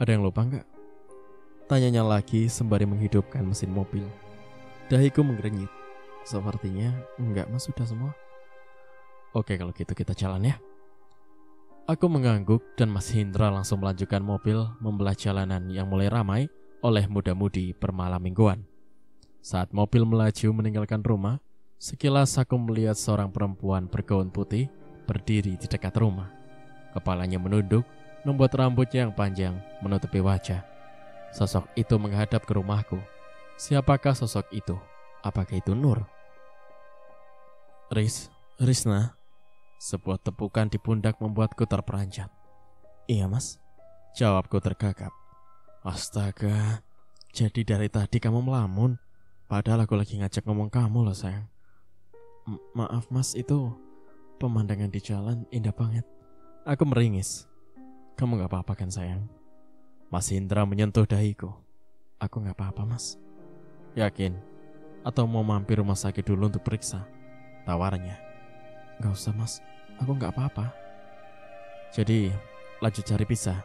Ada yang lupa nggak? Tanyanya lagi sembari menghidupkan mesin mobil. Dahiku menggerenyit. Sepertinya enggak, Mas, sudah semua. Oke, kalau gitu kita jalan ya. Aku mengangguk dan Mas Indra langsung melanjutkan mobil membelah jalanan yang mulai ramai oleh muda-mudi bermalam mingguan. Saat mobil melaju meninggalkan rumah, sekilas aku melihat seorang perempuan bergaun putih berdiri di dekat rumah. Kepalanya menunduk, membuat rambutnya yang panjang menutupi wajah. Sosok itu menghadap ke rumahku. Siapakah sosok itu? Apakah itu Nur? Risna. Sebuah tepukan di pundak membuatku terperanjat. Iya, Mas. Jawabku tergagap. Astaga, jadi dari tadi kamu melamun. Padahal aku lagi ngajak ngomong kamu loh, sayang. Maaf, Mas, itu pemandangan di jalan indah banget. Aku meringis. Kamu gak apa-apa kan, sayang? Mas Indra menyentuh dahiku. Aku gak apa-apa, Mas. Yakin? Atau mau mampir rumah sakit dulu untuk periksa? Tawarnya. Gak usah, Mas. Aku gak apa-apa. Jadi, lanjut cari pizza.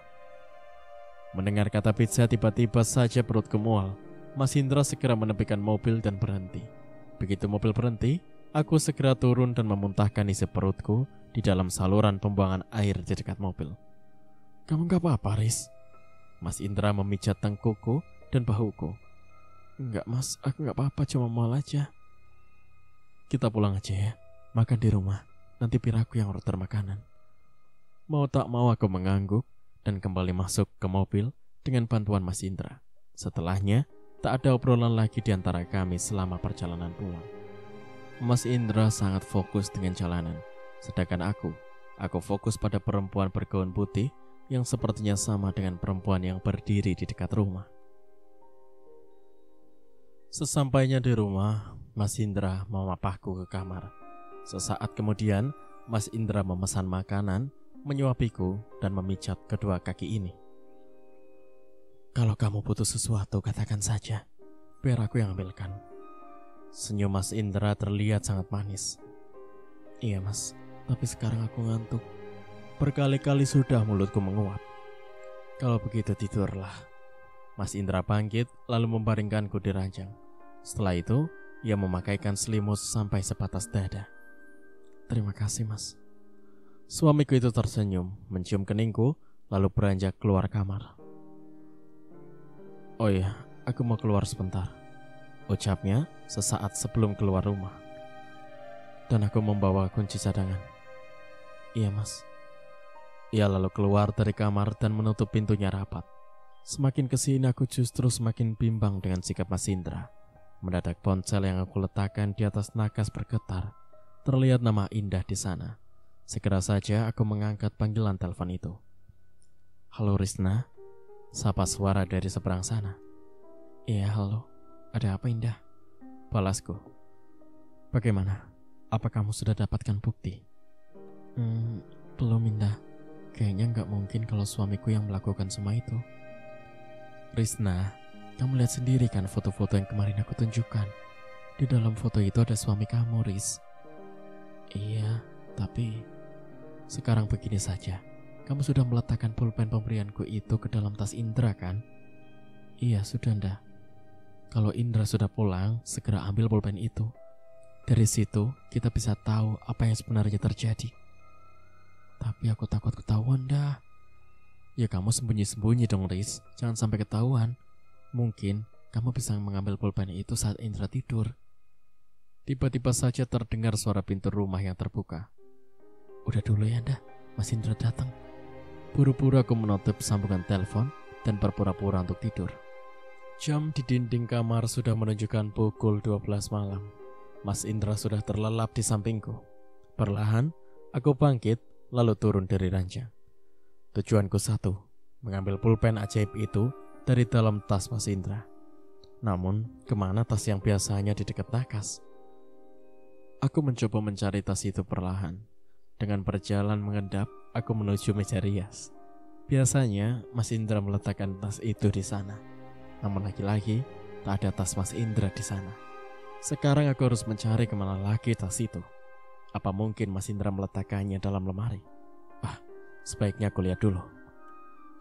Mendengar kata pizza, tiba-tiba saja perutku mual. Mas Indra segera menepikan mobil dan berhenti. Begitu mobil berhenti, aku segera turun dan memuntahkan isi perutku di dalam saluran pembuangan air di dekat mobil. Kamu gak apa-apa, Riz? Mas Indra memijat tengkukku dan bahuku. Enggak mas, aku enggak apa-apa, cuma mual aja. Kita pulang aja ya, makan di rumah. Nanti piraku yang order makanan. Mau tak mau aku mengangguk dan kembali masuk ke mobil dengan bantuan Mas Indra. Setelahnya, tak ada obrolan lagi di antara kami selama perjalanan pulang. Mas Indra sangat fokus dengan jalanan, sedangkan aku fokus pada perempuan bergaun putih yang sepertinya sama dengan perempuan yang berdiri di dekat rumah. Sesampainya di rumah, Mas Indra memapahku ke kamar. Sesaat kemudian, Mas Indra memesan makanan, menyuapiku dan memijat kedua kaki ini. Kalau kamu butuh sesuatu, katakan saja, biar aku yang ambilkan. Senyum Mas Indra terlihat sangat manis. Iya mas, tapi sekarang aku ngantuk. Berkali-kali sudah mulutku menguap. Kalau begitu tidurlah. Mas Indra bangkit lalu membaringkanku di ranjang. Setelah itu, ia memakaikan selimut sampai sebatas dada. Terima kasih mas. Suamiku itu tersenyum, mencium keningku, lalu beranjak keluar kamar. Oh iya, aku mau keluar sebentar, ucapnya sesaat sebelum keluar rumah. Dan aku membawa kunci cadangan. Iya mas. Ia lalu keluar dari kamar dan menutup pintunya rapat. Semakin kesini aku justru semakin bimbang dengan sikap Mas Indra. Mendadak ponsel yang aku letakkan di atas nakas bergetar. Terlihat nama Indah di sana. Segera saja aku mengangkat panggilan telepon itu. Halo Risna, sapa suara dari seberang sana. Iya halo, ada apa Indah? Balasku. Bagaimana? Apa kamu sudah dapatkan bukti? Belum Indah. Kayaknya nggak mungkin kalau suamiku yang melakukan semua itu. Risna, kamu lihat sendiri kan foto-foto yang kemarin aku tunjukkan. Di dalam foto itu ada suami kamu, Riz. Iya, tapi sekarang begini saja. Kamu sudah meletakkan pulpen pemberianku itu ke dalam tas Indra kan? Iya, sudah ndak. Kalau Indra sudah pulang, segera ambil pulpen itu. Dari situ, kita bisa tahu apa yang sebenarnya terjadi. Tapi aku takut ketahuan dah. Ya kamu sembunyi-sembunyi dong Riz, jangan sampai ketahuan. Mungkin kamu bisa mengambil pulpen itu saat Indra tidur. Tiba-tiba saja terdengar suara pintu rumah yang terbuka. Udah dulu ya dah, Mas Indra datang. Buru-buru aku menutup sambungan telepon dan berpura-pura untuk tidur. Jam di dinding kamar sudah menunjukkan pukul 12 malam. Mas Indra sudah terlelap di sampingku. Perlahan, aku bangkit lalu turun dari ranjang. Tujuanku satu, mengambil pulpen ajaib itu dari dalam tas Mas Indra. Namun, kemana tas yang biasanya di dekat nakas? Aku mencoba mencari tas itu perlahan. Dengan berjalan mengendap, aku menuju meja rias. Biasanya, Mas Indra meletakkan tas itu di sana. Namun lagi-lagi, tak ada tas Mas Indra di sana. Sekarang aku harus mencari kemana lagi tas itu. Apa mungkin Mas Indra meletakkannya dalam lemari? Sebaiknya aku lihat dulu.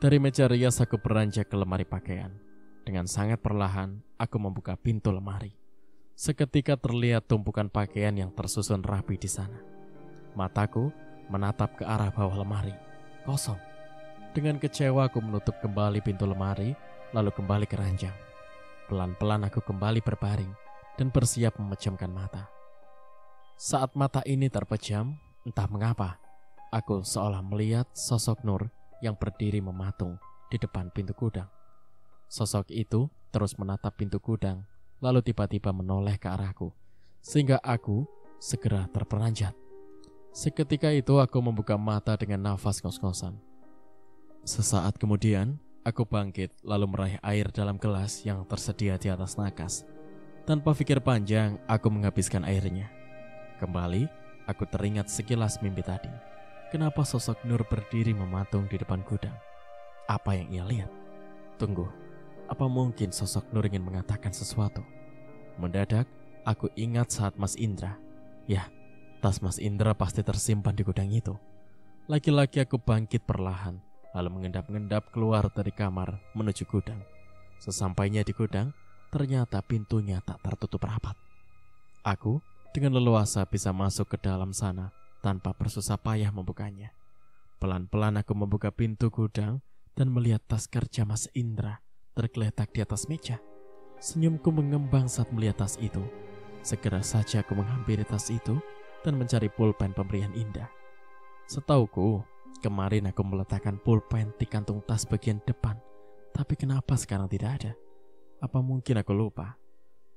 Dari meja rias aku beranjak ke lemari pakaian. Dengan sangat perlahan, aku membuka pintu lemari. Seketika terlihat tumpukan pakaian yang tersusun rapi di sana. Mataku menatap ke arah bawah lemari. Kosong. Dengan kecewa aku menutup kembali pintu lemari, lalu kembali ke ranjang. Pelan-pelan aku kembali berbaring dan bersiap memejamkan mata. Saat mata ini terpejam, entah mengapa, aku seolah melihat sosok Nur yang berdiri mematung di depan pintu gudang. Sosok itu terus menatap pintu gudang, lalu tiba-tiba menoleh ke arahku, sehingga aku segera terperanjat. Seketika itu aku membuka mata dengan nafas ngos-ngosan. Sesaat kemudian, aku bangkit lalu meraih air dalam gelas yang tersedia di atas nakas. Tanpa pikir panjang, aku menghabiskan airnya. Kembali, aku teringat sekilas mimpi tadi. Kenapa sosok Nur berdiri mematung di depan gudang? Apa yang ia lihat? Tunggu, apa mungkin sosok Nur ingin mengatakan sesuatu? Mendadak, aku ingat saat Mas Indra. Ya, tas Mas Indra pasti tersimpan di gudang itu. Lagi-lagi aku bangkit perlahan, lalu mengendap-endap keluar dari kamar menuju gudang. Sesampainya di gudang, ternyata pintunya tak tertutup rapat. Aku dengan leluasa bisa masuk ke dalam sana tanpa bersusah payah membukanya. Pelan-pelan aku membuka pintu gudang dan melihat tas kerja Mas Indra tergeletak di atas meja. Senyumku mengembang saat melihat tas itu. Segera saja aku menghampiri tas itu dan mencari pulpen pemberian Indah. Setauku, kemarin aku meletakkan pulpen di kantung tas bagian depan, tapi kenapa sekarang tidak ada? Apa mungkin aku lupa?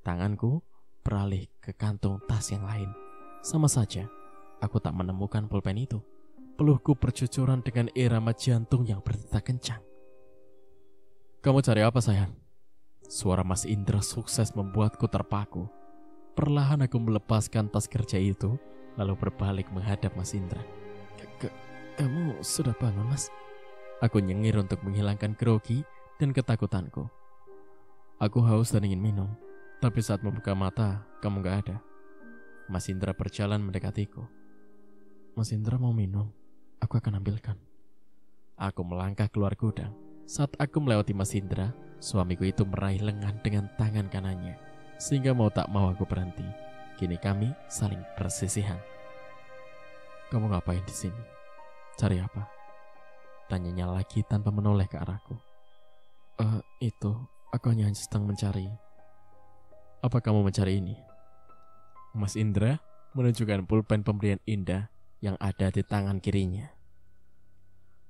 Tanganku beralih ke kantung tas yang lain. Sama saja, aku tak menemukan pulpen itu. Peluhku bercucuran dengan irama jantung yang berdetak kencang. "Kamu cari apa, sayang?" Suara Mas Indra sukses membuatku terpaku. Perlahan aku melepaskan tas kerja itu, lalu berbalik menghadap Mas Indra. Kamu sudah bangun, Mas?" Aku nyengir untuk menghilangkan grogi dan ketakutanku. "Aku haus dan ingin minum, tapi saat membuka mata, kamu gak ada." Mas Indra berjalan mendekatiku. "Mas Indra mau minum? Aku akan ambilkan." Aku melangkah keluar gudang. Saat aku melewati Mas Indra, suamiku itu meraih lengan dengan tangan kanannya, sehingga mau tak mau aku berhenti. Kini kami saling bersisihan. "Kamu ngapain di sini? Cari apa?" Tanyanya lagi tanpa menoleh ke arahku. Itu, aku hanya sedang mencari." "Apa kamu mencari ini?" Mas Indra menunjukkan pulpen pemberian Indah yang ada di tangan kirinya.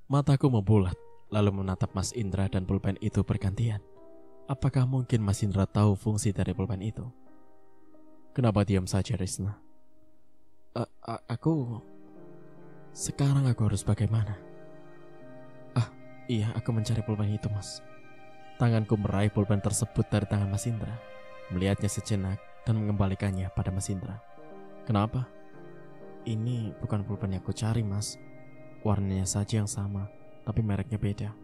Mataku membulat, lalu menatap Mas Indra dan pulpen itu bergantian. Apakah mungkin Mas Indra tahu fungsi dari pulpen itu? "Kenapa diam saja, Risna?" Sekarang aku harus bagaimana?" Iya, aku mencari pulpen itu, Mas." Tanganku meraih pulpen tersebut dari tangan Mas Indra, melihatnya sejenak dan mengembalikannya pada Mas Indra. "Kenapa?" "Ini bukan pulpen yang aku cari, Mas. Warnanya saja yang sama, tapi mereknya beda."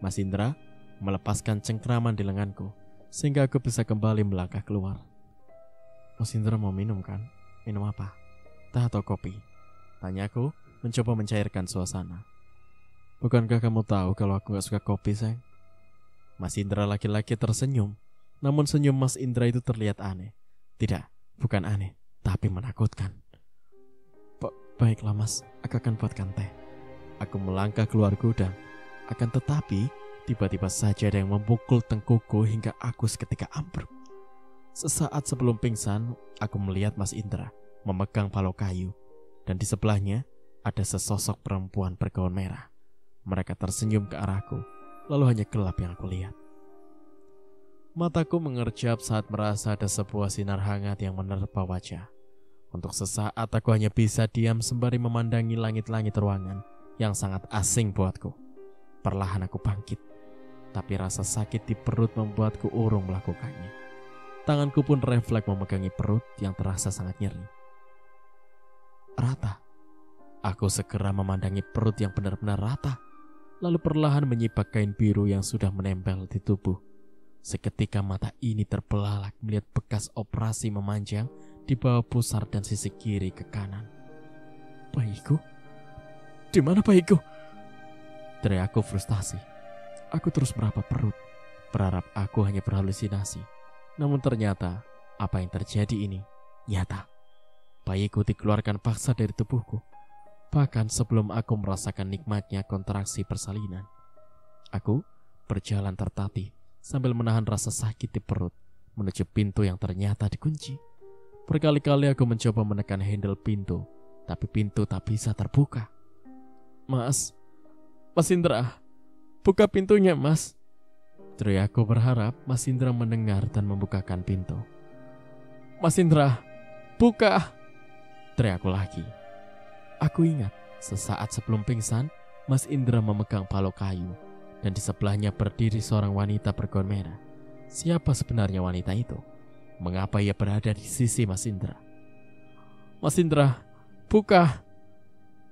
Mas Indra melepaskan cengkraman di lenganku, sehingga aku bisa kembali melangkah keluar. "Mas Indra mau minum kan? Minum apa? Teh atau kopi?" Tanyaku mencoba mencairkan suasana. "Bukankah kamu tahu kalau aku gak suka kopi, sayang?" Mas Indra laki-laki tersenyum, namun senyum Mas Indra itu terlihat aneh. Tidak, bukan aneh, tapi menakutkan. Baiklah, Mas, aku akan buatkan teh." Aku melangkah keluar gudang. Akan tetapi, tiba-tiba saja ada yang memukul tengkukku hingga aku seketika ambruk. Sesaat sebelum pingsan, aku melihat Mas Indra memegang balok kayu, dan di sebelahnya ada sesosok perempuan bergaun merah. Mereka tersenyum ke arahku, lalu hanya gelap yang aku lihat. Mataku mengerjap saat merasa ada sebuah sinar hangat yang menerpa wajah. Untuk sesaat aku hanya bisa diam sembari memandangi langit-langit ruangan yang sangat asing buatku. Perlahan aku bangkit, tapi rasa sakit di perut membuatku urung melakukannya. Tanganku pun refleks memegangi perut yang terasa sangat nyeri. Rata. Aku segera memandangi perut yang benar-benar rata, lalu perlahan menyipak kain biru yang sudah menempel di tubuh. Seketika mata ini terbelalak melihat bekas operasi memanjang di bawah pusar dan sisi kiri ke kanan. "Bayiku? Di mana bayiku?" Teriakku frustasi. Aku terus meraba perut, berharap aku hanya berhalusinasi. Namun ternyata apa yang terjadi ini nyata. Bayiku dikeluarkan paksa dari tubuhku, bahkan sebelum aku merasakan nikmatnya kontraksi persalinan. Aku berjalan tertatih sambil menahan rasa sakit di perut menuju pintu yang ternyata dikunci. Berkali-kali aku mencoba menekan handle pintu, tapi pintu tak bisa terbuka. Mas Indra, buka pintunya, Mas." Teriakku berharap Mas Indra mendengar dan membukakan pintu. "Mas Indra, buka!" Teriakku lagi. Aku ingat sesaat sebelum pingsan, Mas Indra memegang balok kayu, dan di sebelahnya berdiri seorang wanita bergaun merah. Siapa sebenarnya wanita itu? Mengapa ia berada di sisi Mas Indra? "Mas Indra, buka!"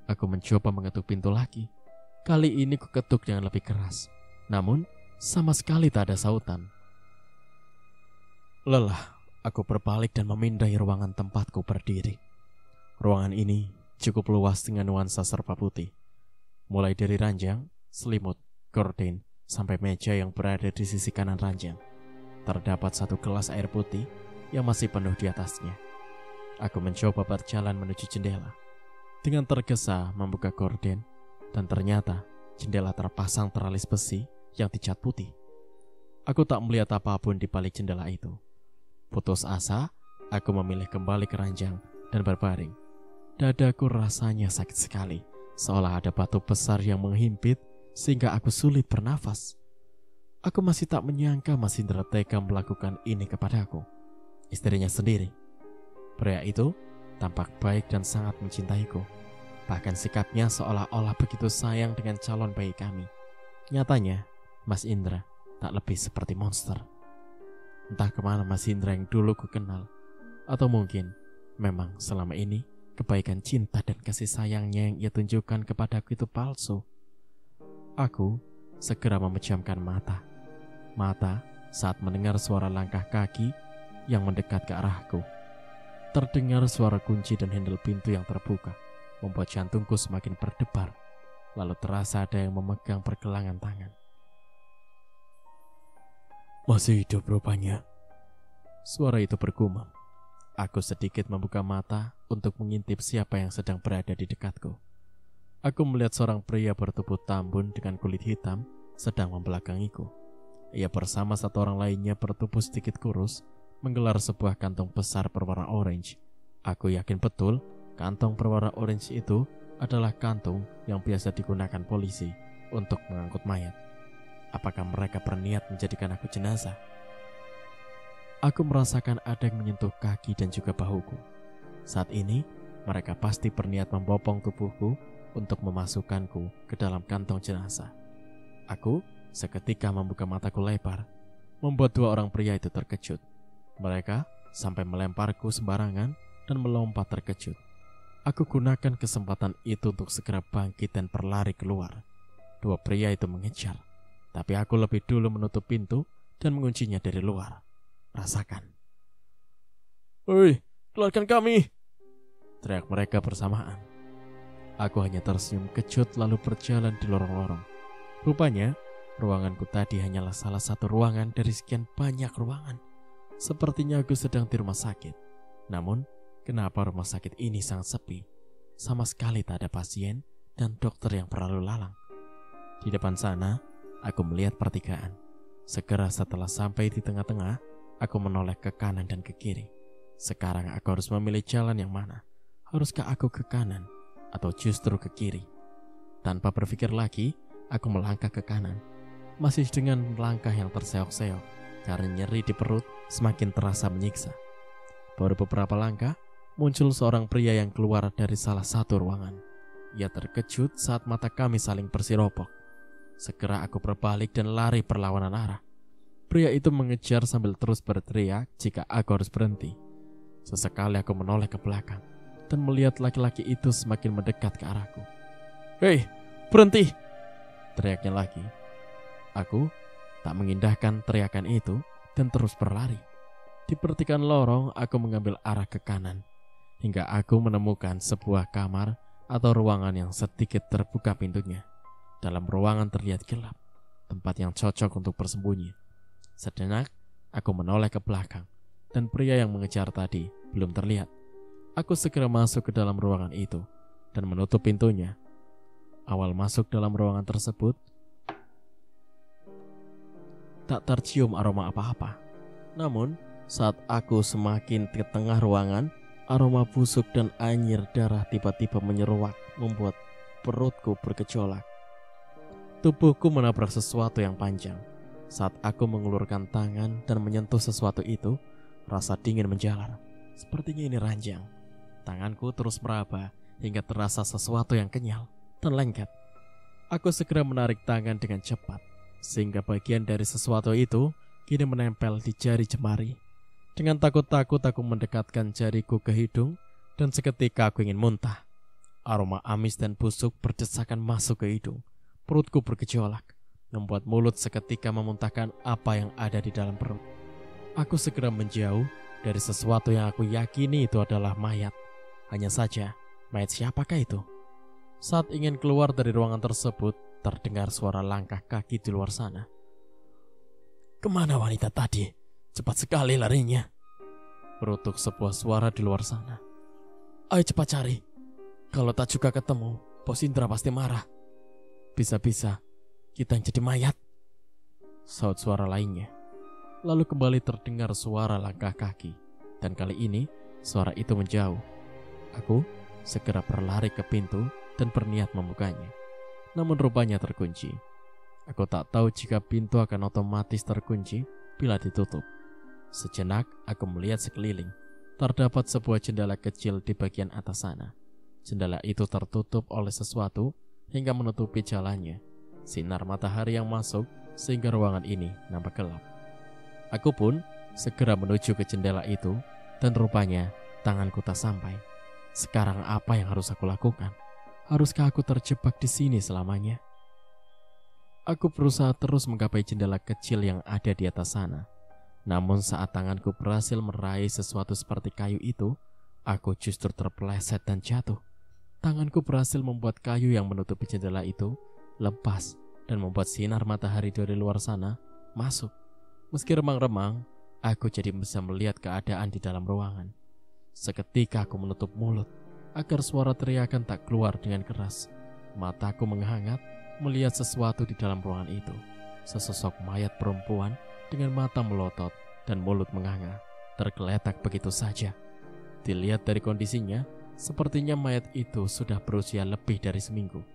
Aku mencoba mengetuk pintu lagi. Kali ini kuketuk dengan lebih keras, namun sama sekali tak ada sautan. Lelah, aku berbalik dan memindai ruangan tempatku berdiri. Ruangan ini cukup luas dengan nuansa serba putih. Mulai dari ranjang, selimut, gorden, sampai meja yang berada di sisi kanan ranjang. Terdapat satu gelas air putih yang masih penuh di atasnya. Aku mencoba berjalan menuju jendela. Dengan tergesa membuka gorden, dan ternyata jendela terpasang teralis besi yang dicat putih. Aku tak melihat apapun di balik jendela itu. Putus asa, aku memilih kembali ke ranjang dan berbaring. Dadaku rasanya sakit sekali, seolah ada batu besar yang menghimpit sehingga aku sulit bernafas. Aku masih tak menyangka Mas Indra tega melakukan ini kepadaku, istrinya sendiri. Pria itu tampak baik dan sangat mencintaiku. Bahkan sikapnya seolah-olah begitu sayang dengan calon bayi kami. Nyatanya, Mas Indra tak lebih seperti monster. Entah kemana Mas Indra yang dulu ku kenal, atau mungkin memang selama ini kebaikan cinta dan kasih sayangnya yang ia tunjukkan kepadaku itu palsu. Aku segera memejamkan mata. Saat mendengar suara langkah kaki yang mendekat ke arahku. Terdengar suara kunci dan handle pintu yang terbuka, membuat jantungku semakin berdebar. Lalu terasa ada yang memegang pergelangan tangan. "Masih hidup rupanya," suara itu bergumam. Aku sedikit membuka mata untuk mengintip siapa yang sedang berada di dekatku. Aku melihat seorang pria bertubuh tambun dengan kulit hitam sedang membelakangiku. Ia bersama satu orang lainnya bertubuh sedikit kurus, menggelar sebuah kantong besar berwarna orange. Aku yakin betul kantong berwarna orange itu adalah kantung yang biasa digunakan polisi untuk mengangkut mayat. Apakah mereka berniat menjadikan aku jenazah? Aku merasakan ada yang menyentuh kaki dan juga bahuku. Saat ini, mereka pasti berniat membopong tubuhku untuk memasukkanku ke dalam kantong jenazah. Aku seketika membuka mataku lebar, membuat dua orang pria itu terkejut. Mereka sampai melemparku sembarangan dan melompat terkejut. Aku gunakan kesempatan itu untuk segera bangkit dan berlari keluar. Dua pria itu mengejar, tapi aku lebih dulu menutup pintu dan menguncinya dari luar. Rasakan. "Hei, keluarkan kami!" teriak mereka bersamaan. Aku hanya tersenyum kecut lalu berjalan di lorong-lorong. Rupanya, ruanganku tadi hanyalah salah satu ruangan dari sekian banyak ruangan. Sepertinya aku sedang di rumah sakit. Namun, kenapa rumah sakit ini sangat sepi? Sama sekali tak ada pasien dan dokter yang berlalu lalang. Di depan sana, aku melihat pertigaan. Segera setelah sampai di tengah-tengah, aku menoleh ke kanan dan ke kiri. Sekarang aku harus memilih jalan yang mana. Haruskah aku ke kanan atau justru ke kiri? Tanpa berpikir lagi, aku melangkah ke kanan. Masih dengan langkah yang terseok-seok karena nyeri di perut semakin terasa menyiksa. Baru beberapa langkah, muncul seorang pria yang keluar dari salah satu ruangan. Ia terkejut saat mata kami saling bersiropok. Segera aku berbalik dan lari berlawanan arah. Pria itu mengejar sambil terus berteriak jika aku harus berhenti. Sesekali aku menoleh ke belakang dan melihat laki-laki itu semakin mendekat ke arahku. "Hei, berhenti!" teriaknya lagi. Aku tak mengindahkan teriakan itu dan terus berlari. Di pertigaan lorong, aku mengambil arah ke kanan hingga aku menemukan sebuah kamar atau ruangan yang sedikit terbuka pintunya. Dalam ruangan terlihat gelap, tempat yang cocok untuk bersembunyi. Sejenak, aku menoleh ke belakang dan pria yang mengejar tadi belum terlihat. Aku segera masuk ke dalam ruangan itu dan menutup pintunya. Awal masuk dalam ruangan tersebut, tak tercium aroma apa-apa. Namun, saat aku semakin ke tengah ruangan, aroma busuk dan anyir darah tiba-tiba menyeruak, membuat perutku bergejolak. Tubuhku menabrak sesuatu yang panjang. Saat aku mengulurkan tangan dan menyentuh sesuatu itu, rasa dingin menjalar. Sepertinya ini ranjang. Tanganku terus meraba hingga terasa sesuatu yang kenyal dan lengket. Aku segera menarik tangan dengan cepat, sehingga bagian dari sesuatu itu kini menempel di jari jemari. Dengan takut-takut aku mendekatkan jariku ke hidung dan seketika aku ingin muntah. Aroma amis dan busuk berdesakan masuk ke hidung. Perutku bergejolak, membuat mulut seketika memuntahkan apa yang ada di dalam perut. Aku segera menjauh dari sesuatu yang aku yakini itu adalah mayat. Hanya saja, mayat siapakah itu? Saat ingin keluar dari ruangan tersebut, terdengar suara langkah kaki di luar sana. "Kemana wanita tadi? Cepat sekali larinya," berutuk sebuah suara di luar sana. "Ayo cepat cari. Kalau tak juga ketemu, Bos Indra pasti marah." Bisa-bisa kita yang jadi mayat, saut suara lainnya. Lalu kembali terdengar suara langkah kaki, dan kali ini suara itu menjauh. Aku segera berlari ke pintu dan berniat membukanya. Namun rupanya terkunci. Aku tak tahu jika pintu akan otomatis terkunci bila ditutup. Sejenak aku melihat sekeliling. Terdapat sebuah jendela kecil di bagian atas sana. Jendela itu tertutup oleh sesuatu hingga menutupi jalannya. Sinar matahari yang masuk sehingga ruangan ini nampak gelap. Aku pun segera menuju ke jendela itu dan rupanya tanganku tak sampai. Sekarang apa yang harus aku lakukan? Haruskah aku terjebak di sini selamanya? Aku berusaha terus menggapai jendela kecil yang ada di atas sana. Namun saat tanganku berhasil meraih sesuatu seperti kayu itu, aku justru terpeleset dan jatuh. Tanganku berhasil membuat kayu yang menutupi jendela itu lepas dan membuat sinar matahari dari luar sana masuk. Meski remang-remang, aku jadi bisa melihat keadaan di dalam ruangan. Seketika aku menutup mulut agar suara teriakan tak keluar dengan keras. Mataku menghangat melihat sesuatu di dalam ruangan itu. Sesosok mayat perempuan dengan mata melotot dan mulut menganga, tergeletak begitu saja. Dilihat dari kondisinya, sepertinya mayat itu sudah berusia lebih dari seminggu.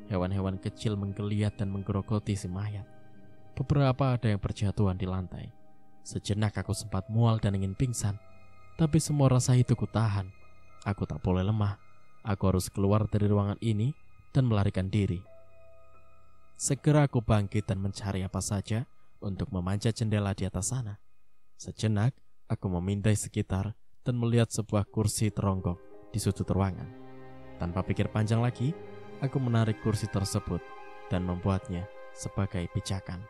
Hewan-hewan kecil menggeliat dan menggerogoti si mayat. Beberapa ada yang berjatuhan di lantai. Sejenak aku sempat mual dan ingin pingsan, tapi semua rasa itu kutahan. Aku tak boleh lemah. Aku harus keluar dari ruangan ini dan melarikan diri. Segera aku bangkit dan mencari apa saja untuk memanjat jendela di atas sana. Sejenak aku memindai sekitar dan melihat sebuah kursi teronggok di sudut ruangan. Tanpa pikir panjang lagi, aku menarik kursi tersebut dan membuatnya sebagai pijakan.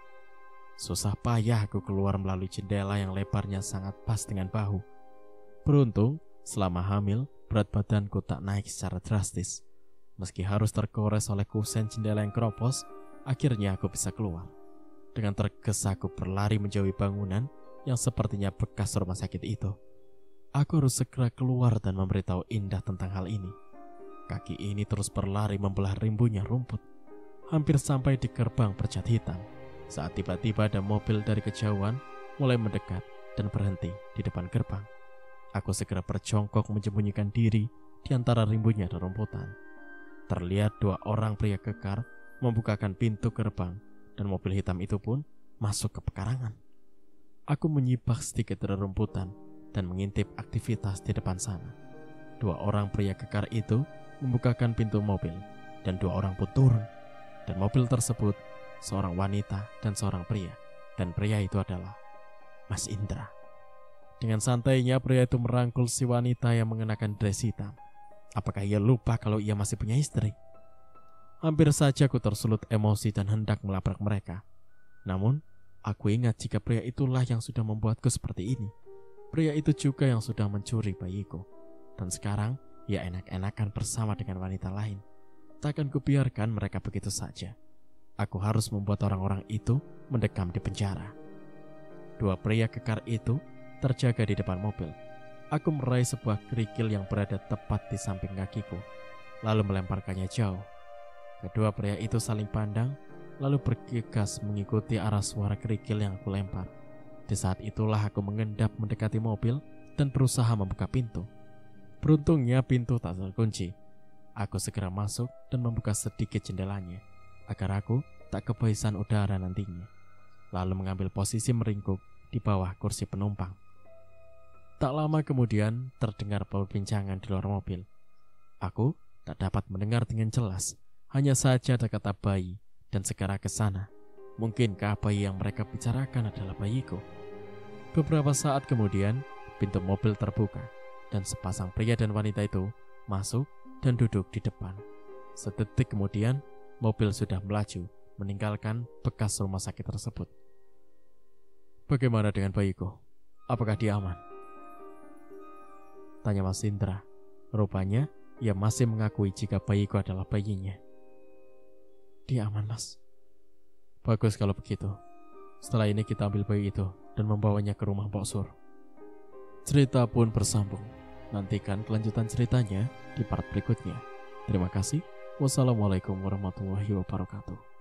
Susah payah aku keluar melalui jendela yang lebarnya sangat pas dengan bahu. Beruntung, selama hamil, berat badanku tak naik secara drastis. Meski harus tergores oleh kusen jendela yang keropos, akhirnya aku bisa keluar. Dengan tergesa aku berlari menjauhi bangunan yang sepertinya bekas rumah sakit itu. Aku harus segera keluar dan memberitahu Indah tentang hal ini. Kaki ini terus berlari membelah rimbunnya rumput. Hampir sampai di gerbang bercat hitam, saat tiba-tiba ada mobil dari kejauhan mulai mendekat dan berhenti di depan gerbang. Aku segera berjongkok menyembunyikan diri di antara rimbunnya rerumputan. Terlihat dua orang pria kekar membukakan pintu gerbang dan mobil hitam itu pun masuk ke pekarangan. Aku menyibak sedikit rerumputan dan mengintip aktivitas di depan sana. Dua orang pria kekar itu membukakan pintu mobil dan dua orang pun turun. Dan mobil tersebut seorang wanita dan seorang pria. Dan pria itu adalah Mas Indra. Dengan santainya pria itu merangkul si wanita yang mengenakan dress hitam. Apakah ia lupa kalau ia masih punya istri? Hampir saja aku tersulut emosi dan hendak melabrak mereka. Namun, aku ingat jika pria itulah yang sudah membuatku seperti ini. Pria itu juga yang sudah mencuri bayiku. Dan sekarang, ia enak-enakan bersama dengan wanita lain. Takkan kubiarkan mereka begitu saja. Aku harus membuat orang-orang itu mendekam di penjara. Dua pria kekar itu terjaga di depan mobil. Aku meraih sebuah kerikil yang berada tepat di samping kakiku, lalu melemparkannya jauh. Kedua pria itu saling pandang, lalu bergegas mengikuti arah suara kerikil yang aku lempar. Di saat itulah aku mengendap mendekati mobil dan berusaha membuka pintu. Beruntungnya pintu tak terkunci. Aku segera masuk dan membuka sedikit jendelanya, agar aku tak kehabisan udara nantinya. Lalu mengambil posisi meringkuk di bawah kursi penumpang. Tak lama kemudian terdengar perbincangan di luar mobil. Aku tak dapat mendengar dengan jelas. Hanya saja ada kata bayi dan segera ke sana. Mungkinkah bayi yang mereka bicarakan adalah bayiku? Beberapa saat kemudian, pintu mobil terbuka dan sepasang pria dan wanita itu masuk dan duduk di depan. Sedetik kemudian, mobil sudah melaju meninggalkan bekas rumah sakit tersebut. Bagaimana dengan bayiku? Apakah dia aman? Tanya Mas Indra. Rupanya ia masih mengakui jika bayiku adalah bayinya. Dia aman, Mas. Bagus kalau begitu. Setelah ini kita ambil bayi itu dan membawanya ke rumah Mbok Sur. Cerita pun bersambung. Nantikan kelanjutan ceritanya di part berikutnya. Terima kasih. Wassalamualaikum warahmatullahi wabarakatuh.